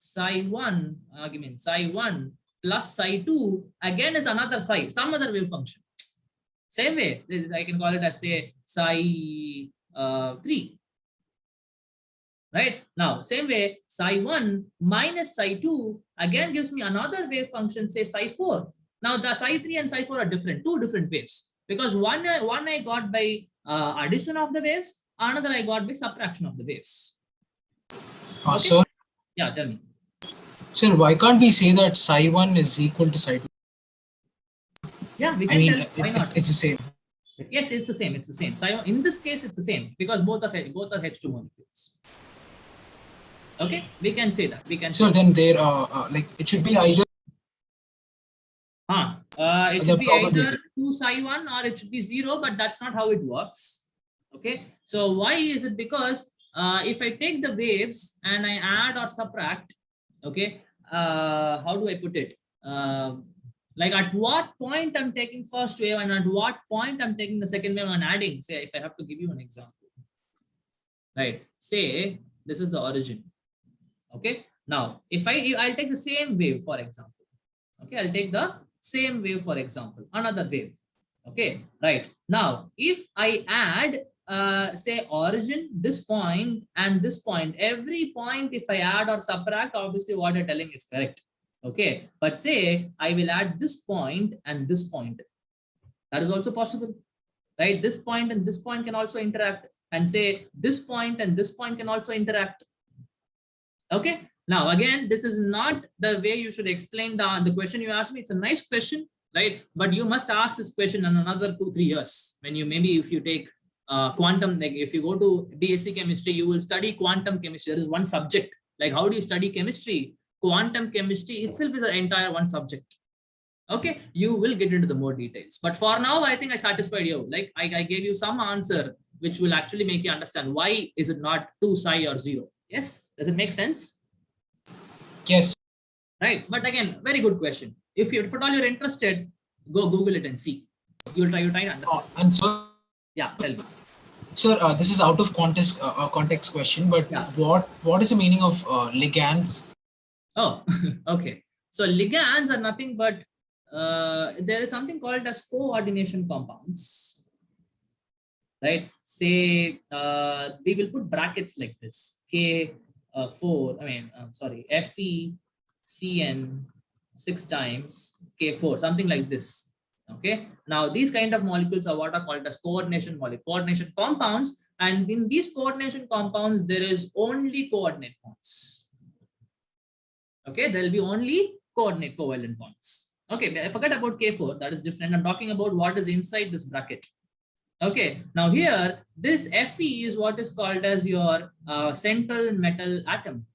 psi1, give me psi1 plus psi2 again is another psi, some other wave function. Same way, I can call it as say psi3. Right now, same way, psi1 minus psi2 again gives me another wave function, say psi4. Now the psi3 and psi4 are different, two different waves, because one I got by addition of the waves, another I got by subtraction of the waves. Okay. Sir, Yeah, tell me. sir, why can't we say that psi1 is equal to psi2? Yeah, we I can mean, tell. Why not? it's the same. Yes, it's the same. It's the same. So in this case, it's the same because both are H2 molecules. Okay, we can say that. We can. So then there, like it should be either. It should be either 2 psi1 or it should be 0, but that's not how it works. Okay, so why is it? Because if I take the waves and I add or subtract, okay, how do I put it? Like at what point I'm taking first wave and at what point I'm taking the second wave and adding. Say if I have to give you an example, right? Say this is the origin. Okay, now if I'll take the same wave for example. Okay, I'll take the same wave for example, another wave. Okay, right. Now if I add say origin, this point and this point, every point if I add or subtract, obviously what you're telling is correct. Okay, but say I will add this point and this point, that is also possible, right? This point and this point can also interact, and say this point and this point can also interact. Okay, now again, this is not the way you should explain the question you asked me. It's a nice question, right? But you must ask this question in another 2-3 years when you maybe if you take quantum, like if you go to BSc chemistry, you will study quantum chemistry. There is one subject. Like how do you study chemistry? Quantum chemistry itself is an entire one subject. Okay, you will get into the more details. But for now, I think I satisfied you. Like I gave you some answer which will actually make you understand why is it not 2 psi or 0. Yes, does it make sense? Yes. Right, but again, very good question. If at all you're interested, go Google it and see. You'll try to understand. And so. Yeah, tell me. Sir, this is out of context question, but yeah. What is the meaning of ligands? Oh, okay. So ligands are nothing but there is something called as coordination compounds, right? Say we will put brackets like this: K4. I mean, sorry, FeCN 6 times K4, something like this. Okay. Now these kind of molecules are what are called as coordination compounds, and in these coordination compounds there is only coordinate bonds. Okay, there will be only coordinate covalent bonds. Okay, I forgot about K4, that is different. I'm talking about what is inside this bracket. Okay, now here, this Fe is what is called as your central metal atom.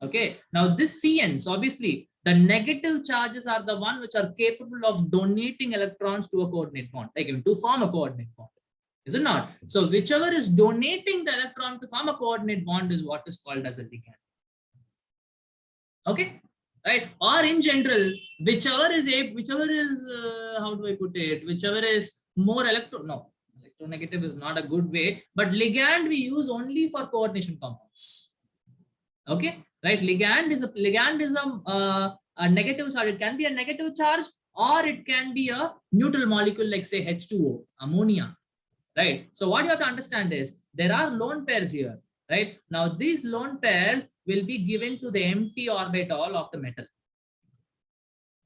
Okay, now this CNs, obviously, the negative charges are the one which are capable of donating electrons to a coordinate bond, like to form a coordinate bond. Is it not? So whichever is donating the electron to form a coordinate bond is what is called as a ligand. Okay, right? Or in general, whichever is how do I put it? Whichever is more electronegative is not a good way, but ligand we use only for coordination compounds. Okay, right? Ligand is a negative charge. It can be a negative charge or it can be a neutral molecule like say H2O, ammonia. Right. So what you have to understand is there are lone pairs here. Right. Now these lone pairs will be given to the empty orbital of the metal.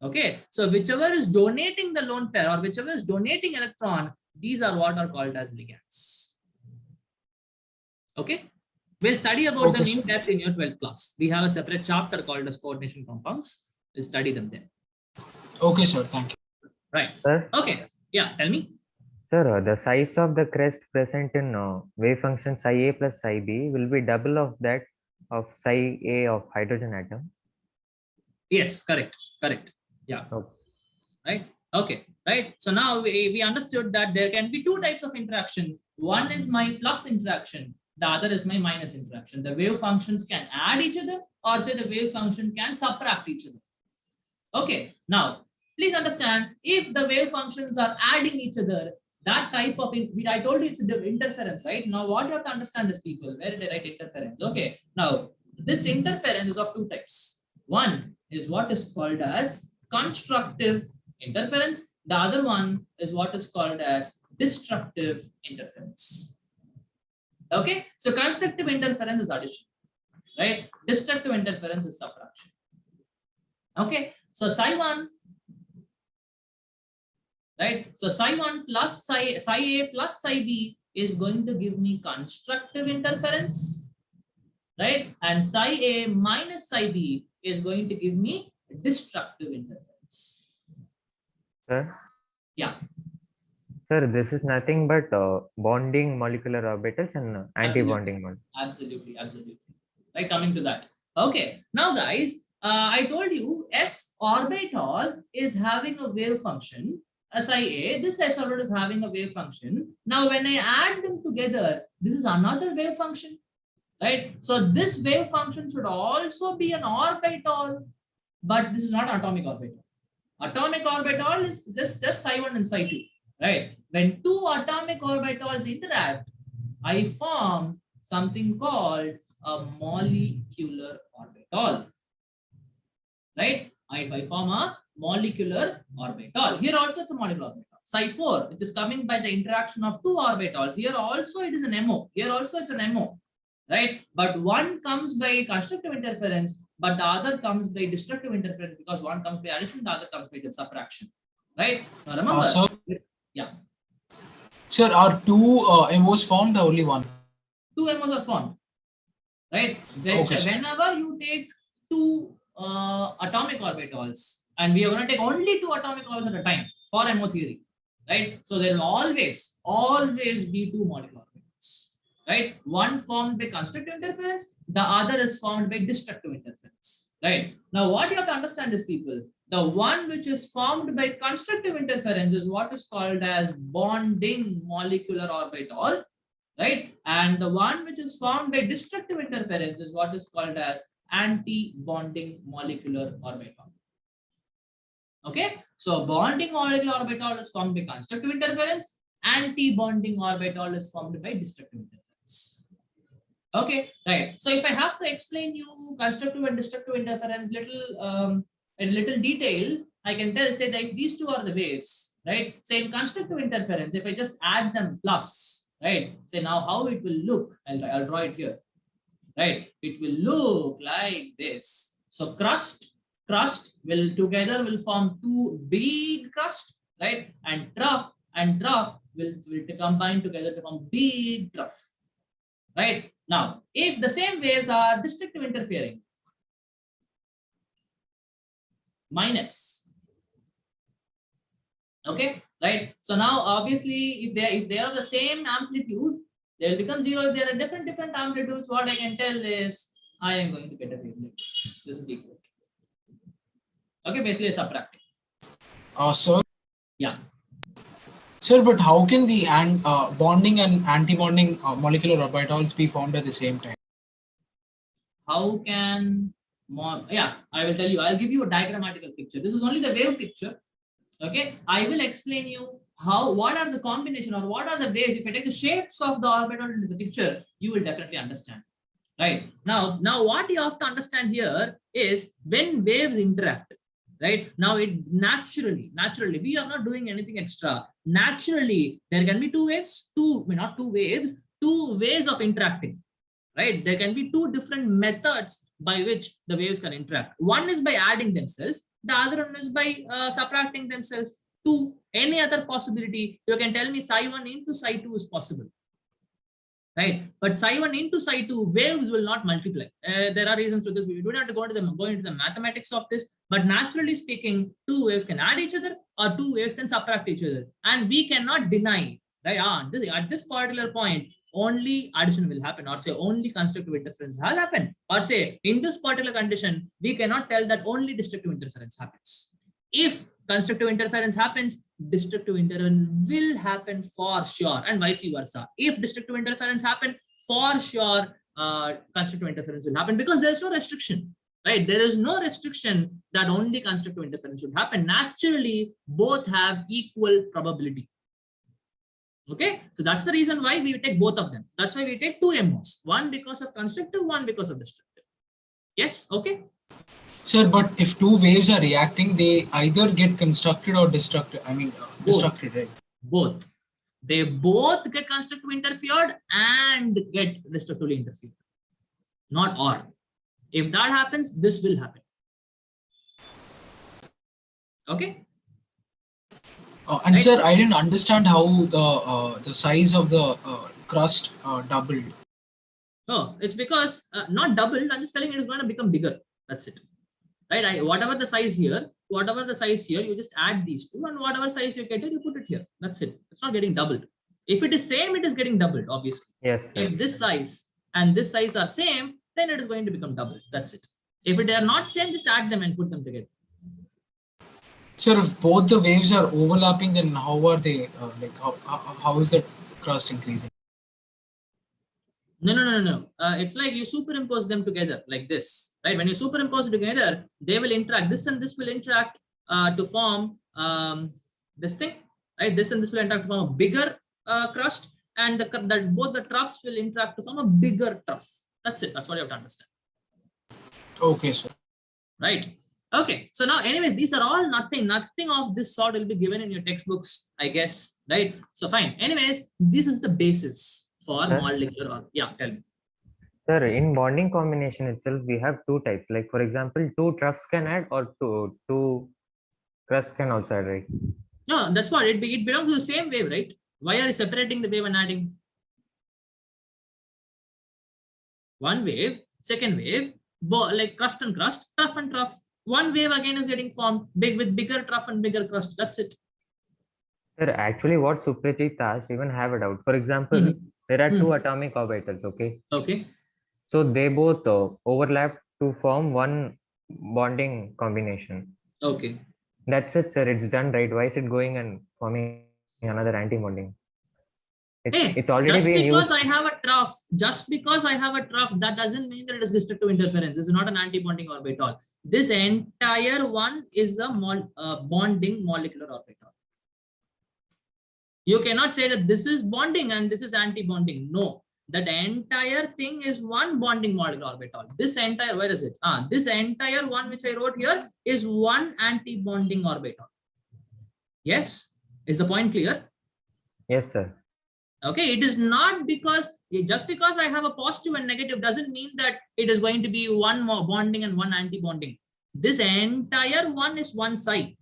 Okay. So whichever is donating the lone pair or whichever is donating electron, these are what are called as ligands. Okay. We'll study about them in depth in your 12th class. We have a separate chapter called as coordination compounds. We'll study them there. Okay, sir. Thank you. Right. Sir? Okay. Yeah. Tell me. Sir, the size of the crest present in wave function psi A plus psi B will be double of that of psi A of hydrogen atom. Yes, correct. Yeah. Okay. Right. Okay. Right. So now we understood that there can be two types of interaction. One is my plus interaction. The other is my minus interaction. The wave functions can add each other, or say the wave function can subtract each other. Okay. Now, please understand, if the wave functions are adding each other, that type of, I told you it's interference, right? Now what you have to understand is, people, where did I write interference? Okay, now this interference is of two types. One is what is called as constructive interference. The other one is what is called as destructive interference. Okay, so constructive interference is addition, right? Destructive interference is subtraction. Okay, so psi1, right? So psi1 plus psi A plus psi B is going to give me constructive interference, right? And psi A minus psi B is going to give me destructive interference. Sir? Yeah. Sir, this is nothing but bonding molecular orbitals and anti-bonding molecular. Absolutely, absolutely. Right, coming to that. Okay, now guys, I told you S orbital is having a wave function. SiA, this S orbital is having a wave function. Now, when I add them together, this is another wave function, right? So this wave function should also be an orbital, but this is not atomic orbital. Atomic orbital is just psi1 and psi2, right? When two atomic orbitals interact, I form something called a molecular orbital, right? I form a molecular orbital. Here also it's a molecular orbital. Psi4, which is coming by the interaction of two orbitals. Here also it is an MO. Here also it's an MO, right? But one comes by constructive interference, but the other comes by destructive interference, because one comes by addition, the other comes by subtraction, right? Now remember, Sir, yeah. Sir, are two MOs formed or only one? Two MOs are formed, right? Okay, Whenever you take two atomic orbitals, and we are going to take only two atomic orbitals at a time for MO theory, right? So there will always be two molecular orbitals, right? One formed by constructive interference, the other is formed by destructive interference, right? Now what you have to understand is, people, the one which is formed by constructive interference is what is called as bonding molecular orbital, right? And the one which is formed by destructive interference is what is called as anti-bonding molecular orbital. Okay, so bonding molecular orbital is formed by constructive interference, anti-bonding orbital is formed by destructive interference. Okay, right. So if I have to explain you constructive and destructive interference in little detail, I can say that if these two are the waves, right? Say in constructive interference, if I just add them plus, right? Say now how it will look, I'll draw it here, right? It will look like this. So crust will together form two big crust, right? And trough will combine together to form big trough, right? Now, if the same waves are destructive interfering, minus, okay, right? So now obviously if they are the same amplitude, they will become zero. If they are different amplitudes, what I can tell is I am going to get a wave like this. This is equal. Okay, basically subtracting. Sir. Yeah. Sir, but how can the bonding and anti-bonding molecular orbitals be formed at the same time? How can yeah, I will tell you. I'll give you a diagrammatical picture. This is only the wave picture. Okay, I will explain you what are the combination or what are the ways. If I take the shapes of the orbital into the picture, you will definitely understand. Right now what you have to understand here is when waves interact. Right now, it naturally, we are not doing anything extra. Naturally, there can be two ways, two ways of interacting. Right, there can be two different methods by which the waves can interact. One is by adding themselves, the other one is by subtracting themselves. To any other possibility, you can tell me psi1 into psi2 is possible, right? But psi1 into psi2 waves will not multiply. There are reasons to this. We don't have to go into the mathematics of this, but naturally speaking, two waves can add each other or two waves can subtract each other, and we cannot deny, right? At this particular point, only addition will happen, or say only constructive interference will happen, or say in this particular condition, we cannot tell that only destructive interference happens. If constructive interference happens, destructive interference will happen for sure, and vice versa. If destructive interference happen, for sure, constructive interference will happen, because there's no restriction, right? There is no restriction that only constructive interference should happen. Naturally, both have equal probability. Okay, so that's the reason why we take both of them. That's why we take two MOs, one because of constructive, one because of destructive. Yes, okay. Sir, but if two waves are reacting, they either get constructed or destructed. I mean, destructed, right? Both. They both get constructively interfered and get destructively interfered. Not or. If that happens, this will happen. Okay. And Right. sir, I didn't understand how the size of the crust doubled. Oh, it's because not doubled. I'm just telling you, it's going to become bigger. That's it. Right? Whatever the size here, you just add these two, and whatever size you get here, you put it here. That's it. It's not getting doubled. If it is same, it is getting doubled, obviously. Yes, sir. If this size and this size are same, then it is going to become double. That's it. If they are not same, just add them and put them together. Sir, if both the waves are overlapping, then how are they? How is the crust increasing? No. It's like you superimpose them together like this, right? When you superimpose it together, they will interact. This and this will interact to form this thing, right? This and this will interact to form a bigger crust, and both the troughs will interact to form a bigger trough. That's it. That's what you have to understand. Okay, sir. Right. Okay. So now, anyways, these are all nothing of this sort will be given in your textbooks, I guess. Right. So fine. Anyways, this is the basis for molecular or tell me. Sir, in bonding combination itself, we have two types. Like for example, two troughs can add or two crusts can also add, right? No, that's what it belongs to the same wave, right? Why are you separating the wave and adding? One wave, second wave, like crust and crust, trough and trough. One wave again is getting formed with bigger trough and bigger crust. That's it. Sir, actually, what Suprajit asked, even have a doubt. For example, there are two atomic orbitals. Okay. Okay. So they both overlap to form one bonding combination. Okay. That's it, sir. It's done, right? Why is it going and forming another anti-bonding? It's already just been because used. I have a trough, that doesn't mean that it is destructive interference. This is not an anti-bonding orbital. This entire one is a bonding molecular orbital. You cannot say that this is bonding and this is anti-bonding. No, that entire thing is one bonding molecular orbital. This entire, where is it? This entire one which I wrote here is one anti-bonding orbital. Yes, is the point clear? Yes, sir. Okay, it is not because just because I have a positive and negative doesn't mean that it is going to be one more bonding and one anti-bonding. This entire one is one psi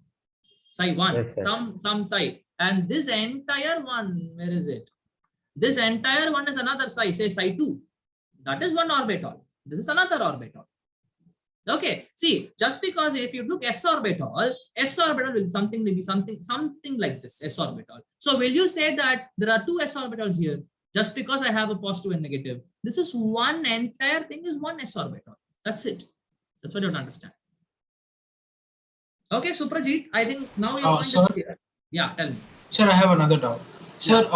one, Yes, some psi, and this entire one, where is it? This entire one is another psi, say psi 2. That is one orbital. This is another orbital. Okay, see, just because if you look s orbital will be something like this, s orbital. So will you say that there are two s orbitals here just because I have a positive and negative? This is one entire thing is one s orbital. That's it. That's what you have to understand. Okay, Suprajit, I think now you're sir, yeah, tell me. Sir, I have another doubt. Sir,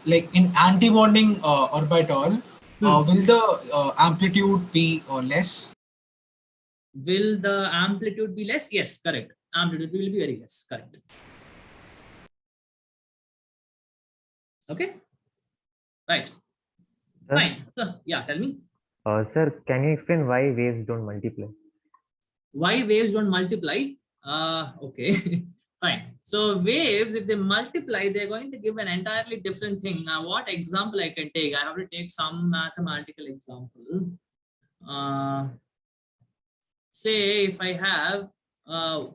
like in anti-bonding orbital, will the amplitude be less? Will the amplitude be less? Yes, correct. Amplitude will be very less. Correct. Okay. Right. Sir? Fine. So, yeah, tell me. Sir, can you explain why waves don't multiply? Why waves don't multiply? Okay. Fine. So waves, if they multiply, they're going to give an entirely different thing. Now, what example I can take? I have to take some mathematical example. Say if I have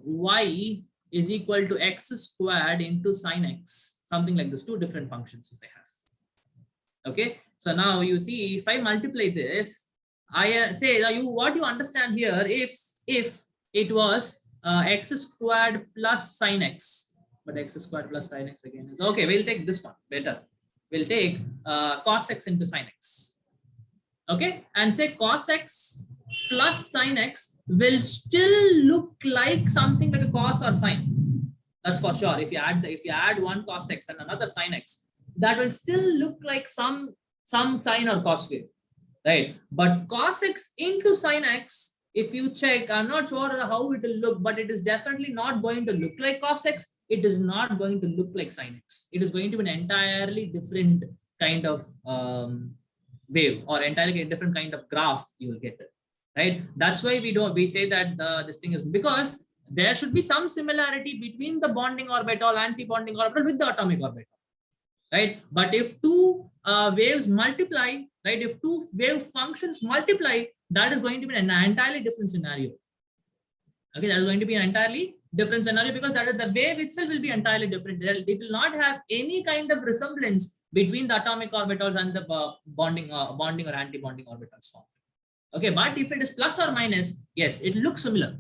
y is equal to x squared into sine x, something like this, two different functions if I have. Okay, so now you see, if I multiply this, I say what you understand here, if it was x squared plus sine x, but x squared plus sine x again is okay. We'll take this one better. We'll take cos x into sine x. Okay, and say cos x plus sine x will still look like something like a cos or sine. That's for sure. If you add one cos x and another sine x, that will still look like some sine or cos wave, right? But cos x into sine x, if you check, I'm not sure how it will look, but it is definitely not going to look like cos x. it is not going to look like sin x. It is going to be an entirely different kind of wave, or entirely different kind of graph you will get, right? That's why we say that this thing is, because there should be some similarity between the bonding orbital, anti-bonding orbital with the atomic orbital, right? But if two waves multiply, right, if two wave functions multiply, that is going to be an entirely different scenario. Okay, that is going to be an entirely different scenario, because that is, the wave itself will be entirely different. It will not have any kind of resemblance between the atomic orbitals and the bonding or anti-bonding orbitals formed. Okay, but if it is plus or minus, yes, it looks similar.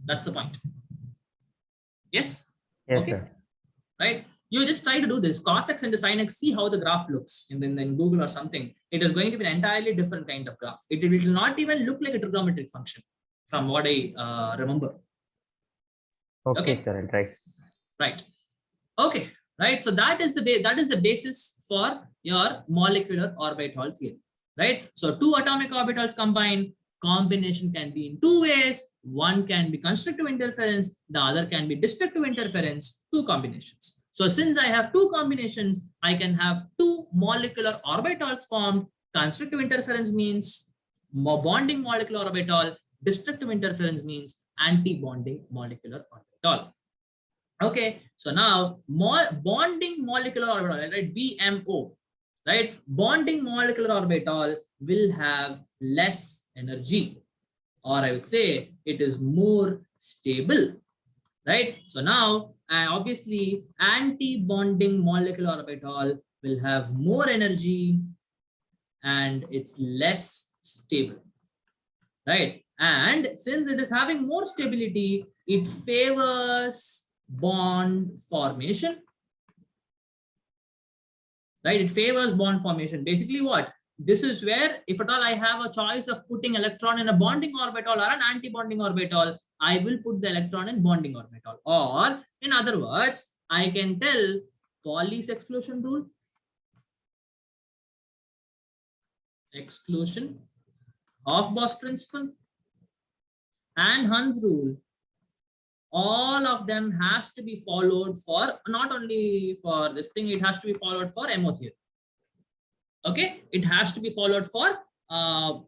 That's the point. Yes. Yes, Okay. sir. Right. You just try to do this cos x into sin x, see how the graph looks in Google or something. It is going to be an entirely different kind of graph. It will not even look like a trigonometric function, from what I remember. Okay, sir. I'll try. Right. Okay. Right. So that is the basis for your molecular orbital theory. Right. So two atomic orbitals combined. Combination can be in two ways. One can be constructive interference, the other can be destructive interference, two combinations. So since I have two combinations, I can have two molecular orbitals formed. Constructive interference means bonding molecular orbital, destructive interference means anti-bonding molecular orbital. Okay, so now bonding molecular orbital, right, BMO, right, bonding molecular orbital will have less energy, or I would say it is more stable, right? So now obviously anti-bonding molecular orbital will have more energy and it's less stable, right? And since it is having more stability, it favors bond formation, right? It favors bond formation. Basically what? This is where, if at all I have a choice of putting electron in a bonding orbital or an anti-bonding orbital, I will put the electron in bonding orbital. Or in other words, I can tell Pauli's exclusion rule, exclusion, Hofbauer's principle, and Hund's rule. All of them has to be followed for, not only for this thing, it has to be followed for MO theory. Okay, it has to be followed for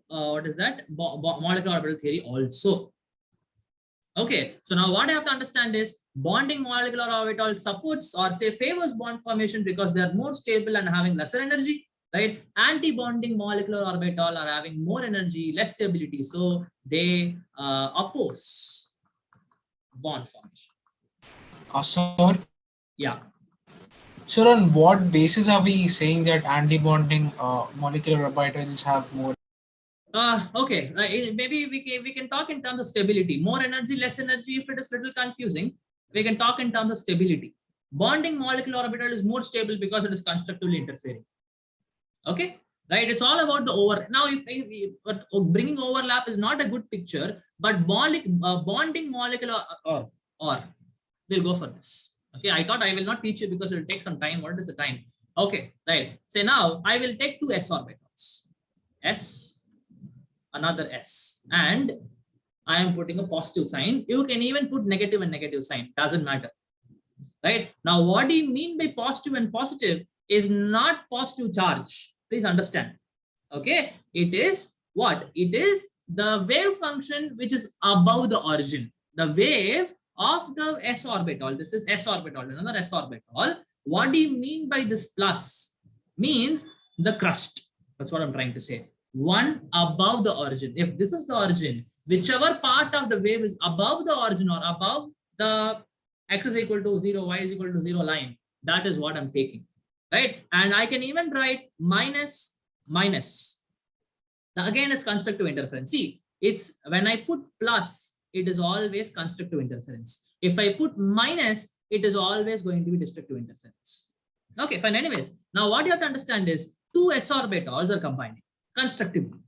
what is that, molecular orbital theory also. Okay, so now what I have to understand is bonding molecular orbital supports or say favors bond formation because they are more stable and having lesser energy, right? Anti-bonding molecular orbital are having more energy, less stability, so they oppose bond formation. Sir, Yeah. sir, on what basis are we saying that anti-bonding molecular orbitals have more? Okay, maybe we can talk in terms of stability. More energy, less energy. If it is little confusing, we can talk in terms of stability. Bonding molecular orbital is more stable because it is constructively interfering. Okay, right? It's all about the over. Now, but bringing overlap is not a good picture, but bonding molecular or we'll go for this. Okay, I thought I will not teach you because it will take some time. What is the time? Okay, right. So now I will take two s orbitals. S, another s, and I am putting a positive sign. You can even put negative and negative sign, doesn't matter. Right? Now, what do you mean by positive and positive is not positive charge. Please understand. Okay, it is what? It is the wave function which is above the origin. The wave of the s orbital. This is s orbital, another s orbital. What do you mean by this plus? Means the crust. That's what I'm trying to say. One above the origin. If this is the origin, whichever part of the wave is above the origin or above the x is equal to 0, y is equal to 0 line, that is what I'm taking, right? And I can even write minus, minus. Now again, it's constructive interference. See, it's when I put plus, it is always constructive interference. If I put minus, it is always going to be destructive interference. Okay, fine. Anyways, now what you have to understand is two s orbitals are combining constructively.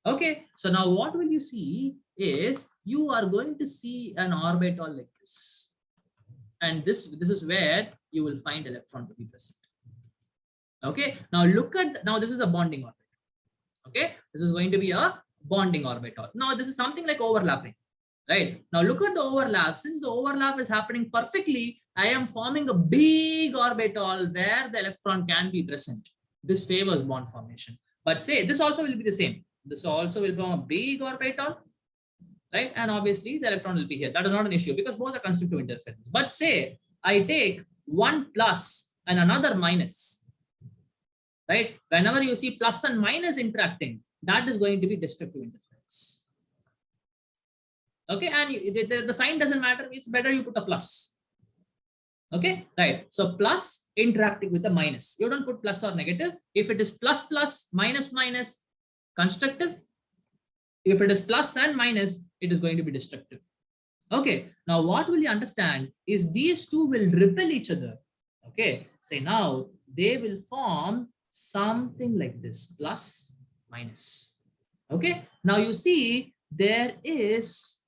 Okay, so now what will you see is you are going to see an orbital like this. And this is where you will find electron to be present. Okay, now look at, now this is a bonding orbital. Okay, this is going to be a bonding orbital. Now this is something like overlapping. right? Now look at the overlap. Since the overlap is happening perfectly, I am forming a big orbital where the electron can be present. This favors bond formation. But say this also will be the same. This also will form a big orbital, right? And obviously the electron will be here. That is not an issue because both are constitutive interference. But say I take one plus and another minus, right? Whenever you see plus and minus interacting, that is going to be destructive interference. Okay, and the sign doesn't matter. It's better you put a plus. Okay, right. So plus interacting with the minus. You don't put plus or negative. If it is plus plus, minus minus, constructive. If it is plus and minus, it is going to be destructive. Okay, now what will you understand is these two will repel each other. Okay, say now they will form something like this, plus minus. Okay, now you see there is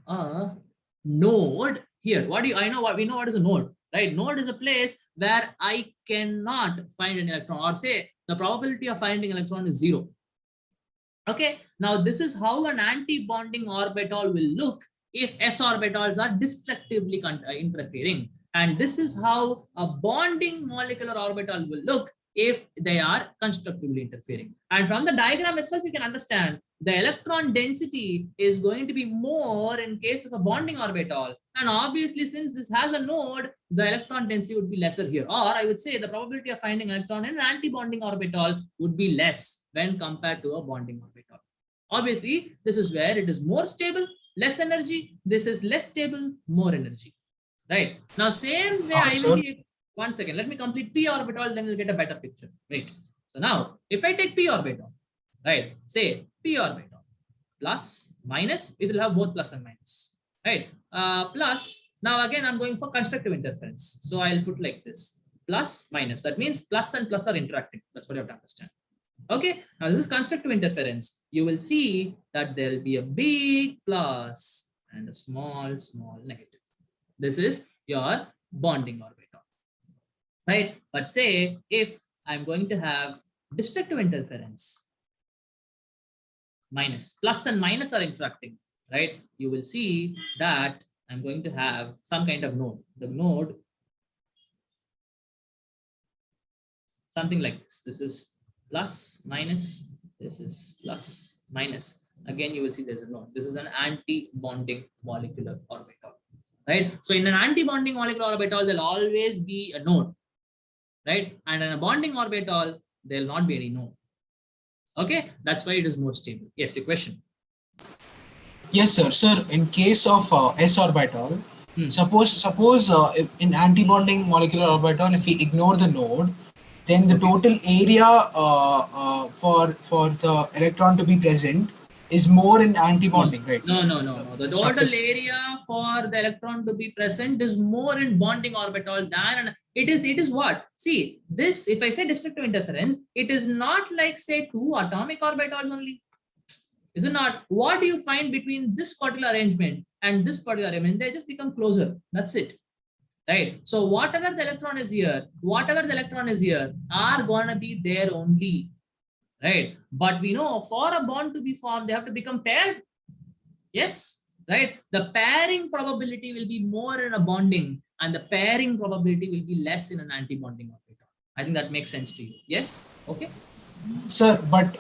a node here. What do you, I know what we know what is a node, right? Node is a place where I cannot find an electron, or say the probability of finding electron is 0. Okay, now this is how an anti-bonding orbital will look if s orbitals are destructively interfering, and this is how a bonding molecular orbital will look if they are constructively interfering. And from the diagram itself, you can understand the electron density is going to be more in case of a bonding orbital. And obviously, since this has a node, the electron density would be lesser here. Or I would say the probability of finding electron in an anti-bonding orbital would be less when compared to a bonding orbital. Obviously, this is where it is more stable, less energy. This is less stable, more energy. Right. Now, same way I will take, one second, let me complete p orbital, then we'll get a better picture. Wait. So now, if I take p orbital, right, say p orbital plus minus, it will have both plus and minus, right? Plus, now again, I'm going for constructive interference. So I'll put like this, plus minus. That means plus and plus are interacting. That's what you have to understand. Okay, now this is constructive interference. You will see that there will be a big plus and a small negative. This is your bonding orbital, right? But say if I'm going to have destructive interference, minus, plus and minus are interacting, right? You will see that I'm going to have some kind of node. The node, something like this. This is plus, minus, this is plus, minus. Again, you will see there's a node. This is an anti-bonding molecular orbital, right? So in an anti-bonding molecular orbital, there'll always be a node, right? And in a bonding orbital, there'll not be any node. Okay, that's why it is more stable. Yes, your question. Yes, sir. Sir, in case of s orbital, suppose in anti-bonding molecular orbital, if we ignore the node, then the total area for the electron to be present is more in anti-bonding, right? No. The total area for the electron to be present is more in bonding orbital than it is what? See, this, if I say destructive interference, it is not like say two atomic orbitals only. Is it not? What do you find between this particular arrangement and this particular arrangement? They just become closer. That's it. Right. So whatever the electron is here, are gonna be there only. Right. But we know for a bond to be formed, they have to become paired. Yes. Right. The pairing probability will be more in a bonding, and the pairing probability will be less in an anti-bonding orbital. I think that makes sense to you. Yes. Okay. Sir, but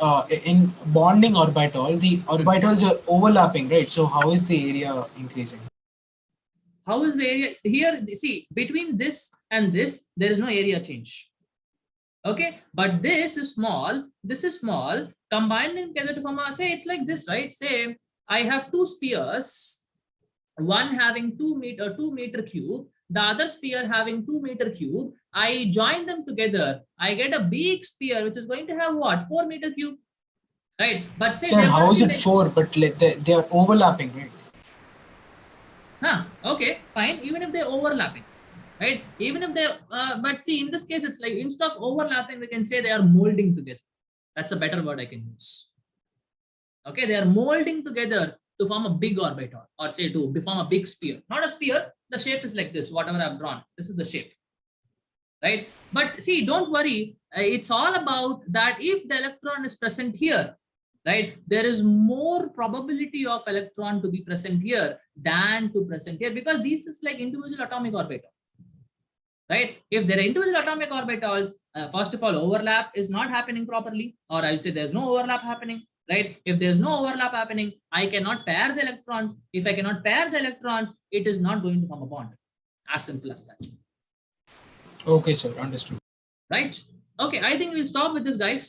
in bonding orbital, the orbitals are overlapping, right? So how is the area increasing? How is the area here? See, between this and this, there is no area change. Okay, but this is small, combined together to form a, say it's like this, right? Say I have two spheres, one having 2 meter cube, the other sphere having 2 meter cube. I join them together, I get a big sphere which is going to have what? 4 meter cube, right? But say, sir, how is it 4? But they are overlapping, right? Okay, fine. Even if they're overlapping, right? Even if they're, but see, in this case, it's like instead of overlapping, we can say they are molding together. That's a better word I can use. Okay, they are molding together to form a big orbital, or say to form a big sphere. Not a sphere, the shape is like this, whatever I've drawn. This is the shape, right? But see, don't worry. It's all about that if the electron is present here, right? There is more probability of electron to be present here than to present here, because this is like individual atomic orbital, right? If there are individual atomic orbitals, first of all, overlap is not happening properly, or I would say there's no overlap happening, right? If there's no overlap happening, I cannot pair the electrons. If I cannot pair the electrons, it is not going to form a bond. As simple as that. Okay, sir. Understood. Right? Okay, I think we'll stop with this, guys.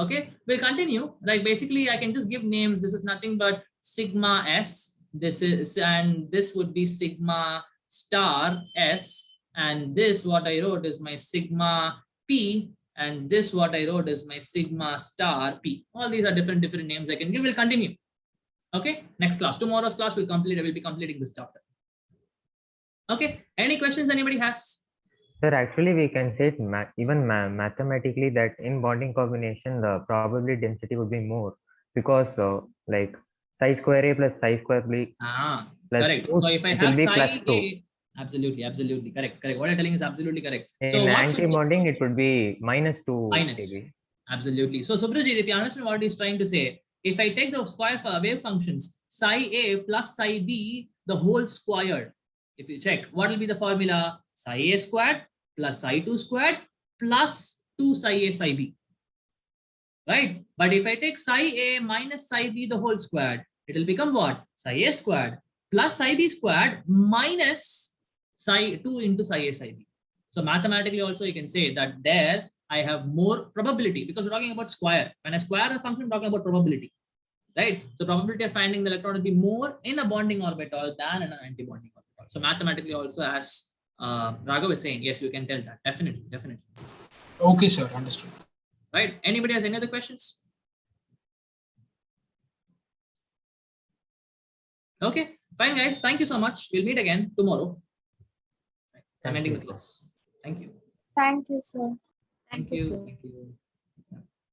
Okay, we'll continue. Like basically, I can just give names. This is nothing but sigma S. This is, and this would be sigma star S. And this, what I wrote, is my sigma P. And this, what I wrote, is my sigma star P. All these are different names I can give. We'll continue. Okay, next class. Tomorrow's class we'll be completing this chapter. Okay, any questions anybody has? Sir, actually, we can say it even mathematically that in bonding combination, the probability density would be more, because like psi square A plus psi square B plus correct. 2, So if I it will have be psi plus 2. A, absolutely correct. What you're telling is absolutely correct. In So what should anti-bonding, it would be minus 2 minus? maybe. Absolutely. So Subrajit, if you understand what he's trying to say, if I take the square for wave functions, psi A plus psi B, the whole squared. If you check, what will be the formula? Psi A squared plus psi 2 squared plus 2 psi A psi B. Right? But if I take psi A minus psi B the whole squared, it will become what? Psi A squared plus psi B squared minus psi 2 into psi A psi B. So mathematically also you can say that there I have more probability, because we're talking about square. When I square the function, I'm talking about probability. Right? So probability of finding the electron will be more in a bonding orbital than in an anti-bonding orbital. So mathematically also, as Raghav is saying, yes, you can tell that. Definitely. Okay, sir. Understood. Right? Anybody has any other questions? Okay, fine, guys. Thank you so much. We'll meet again tomorrow. I'm ending the class. Thank you. Thank you, sir. Thank you, you. sir. Thank you.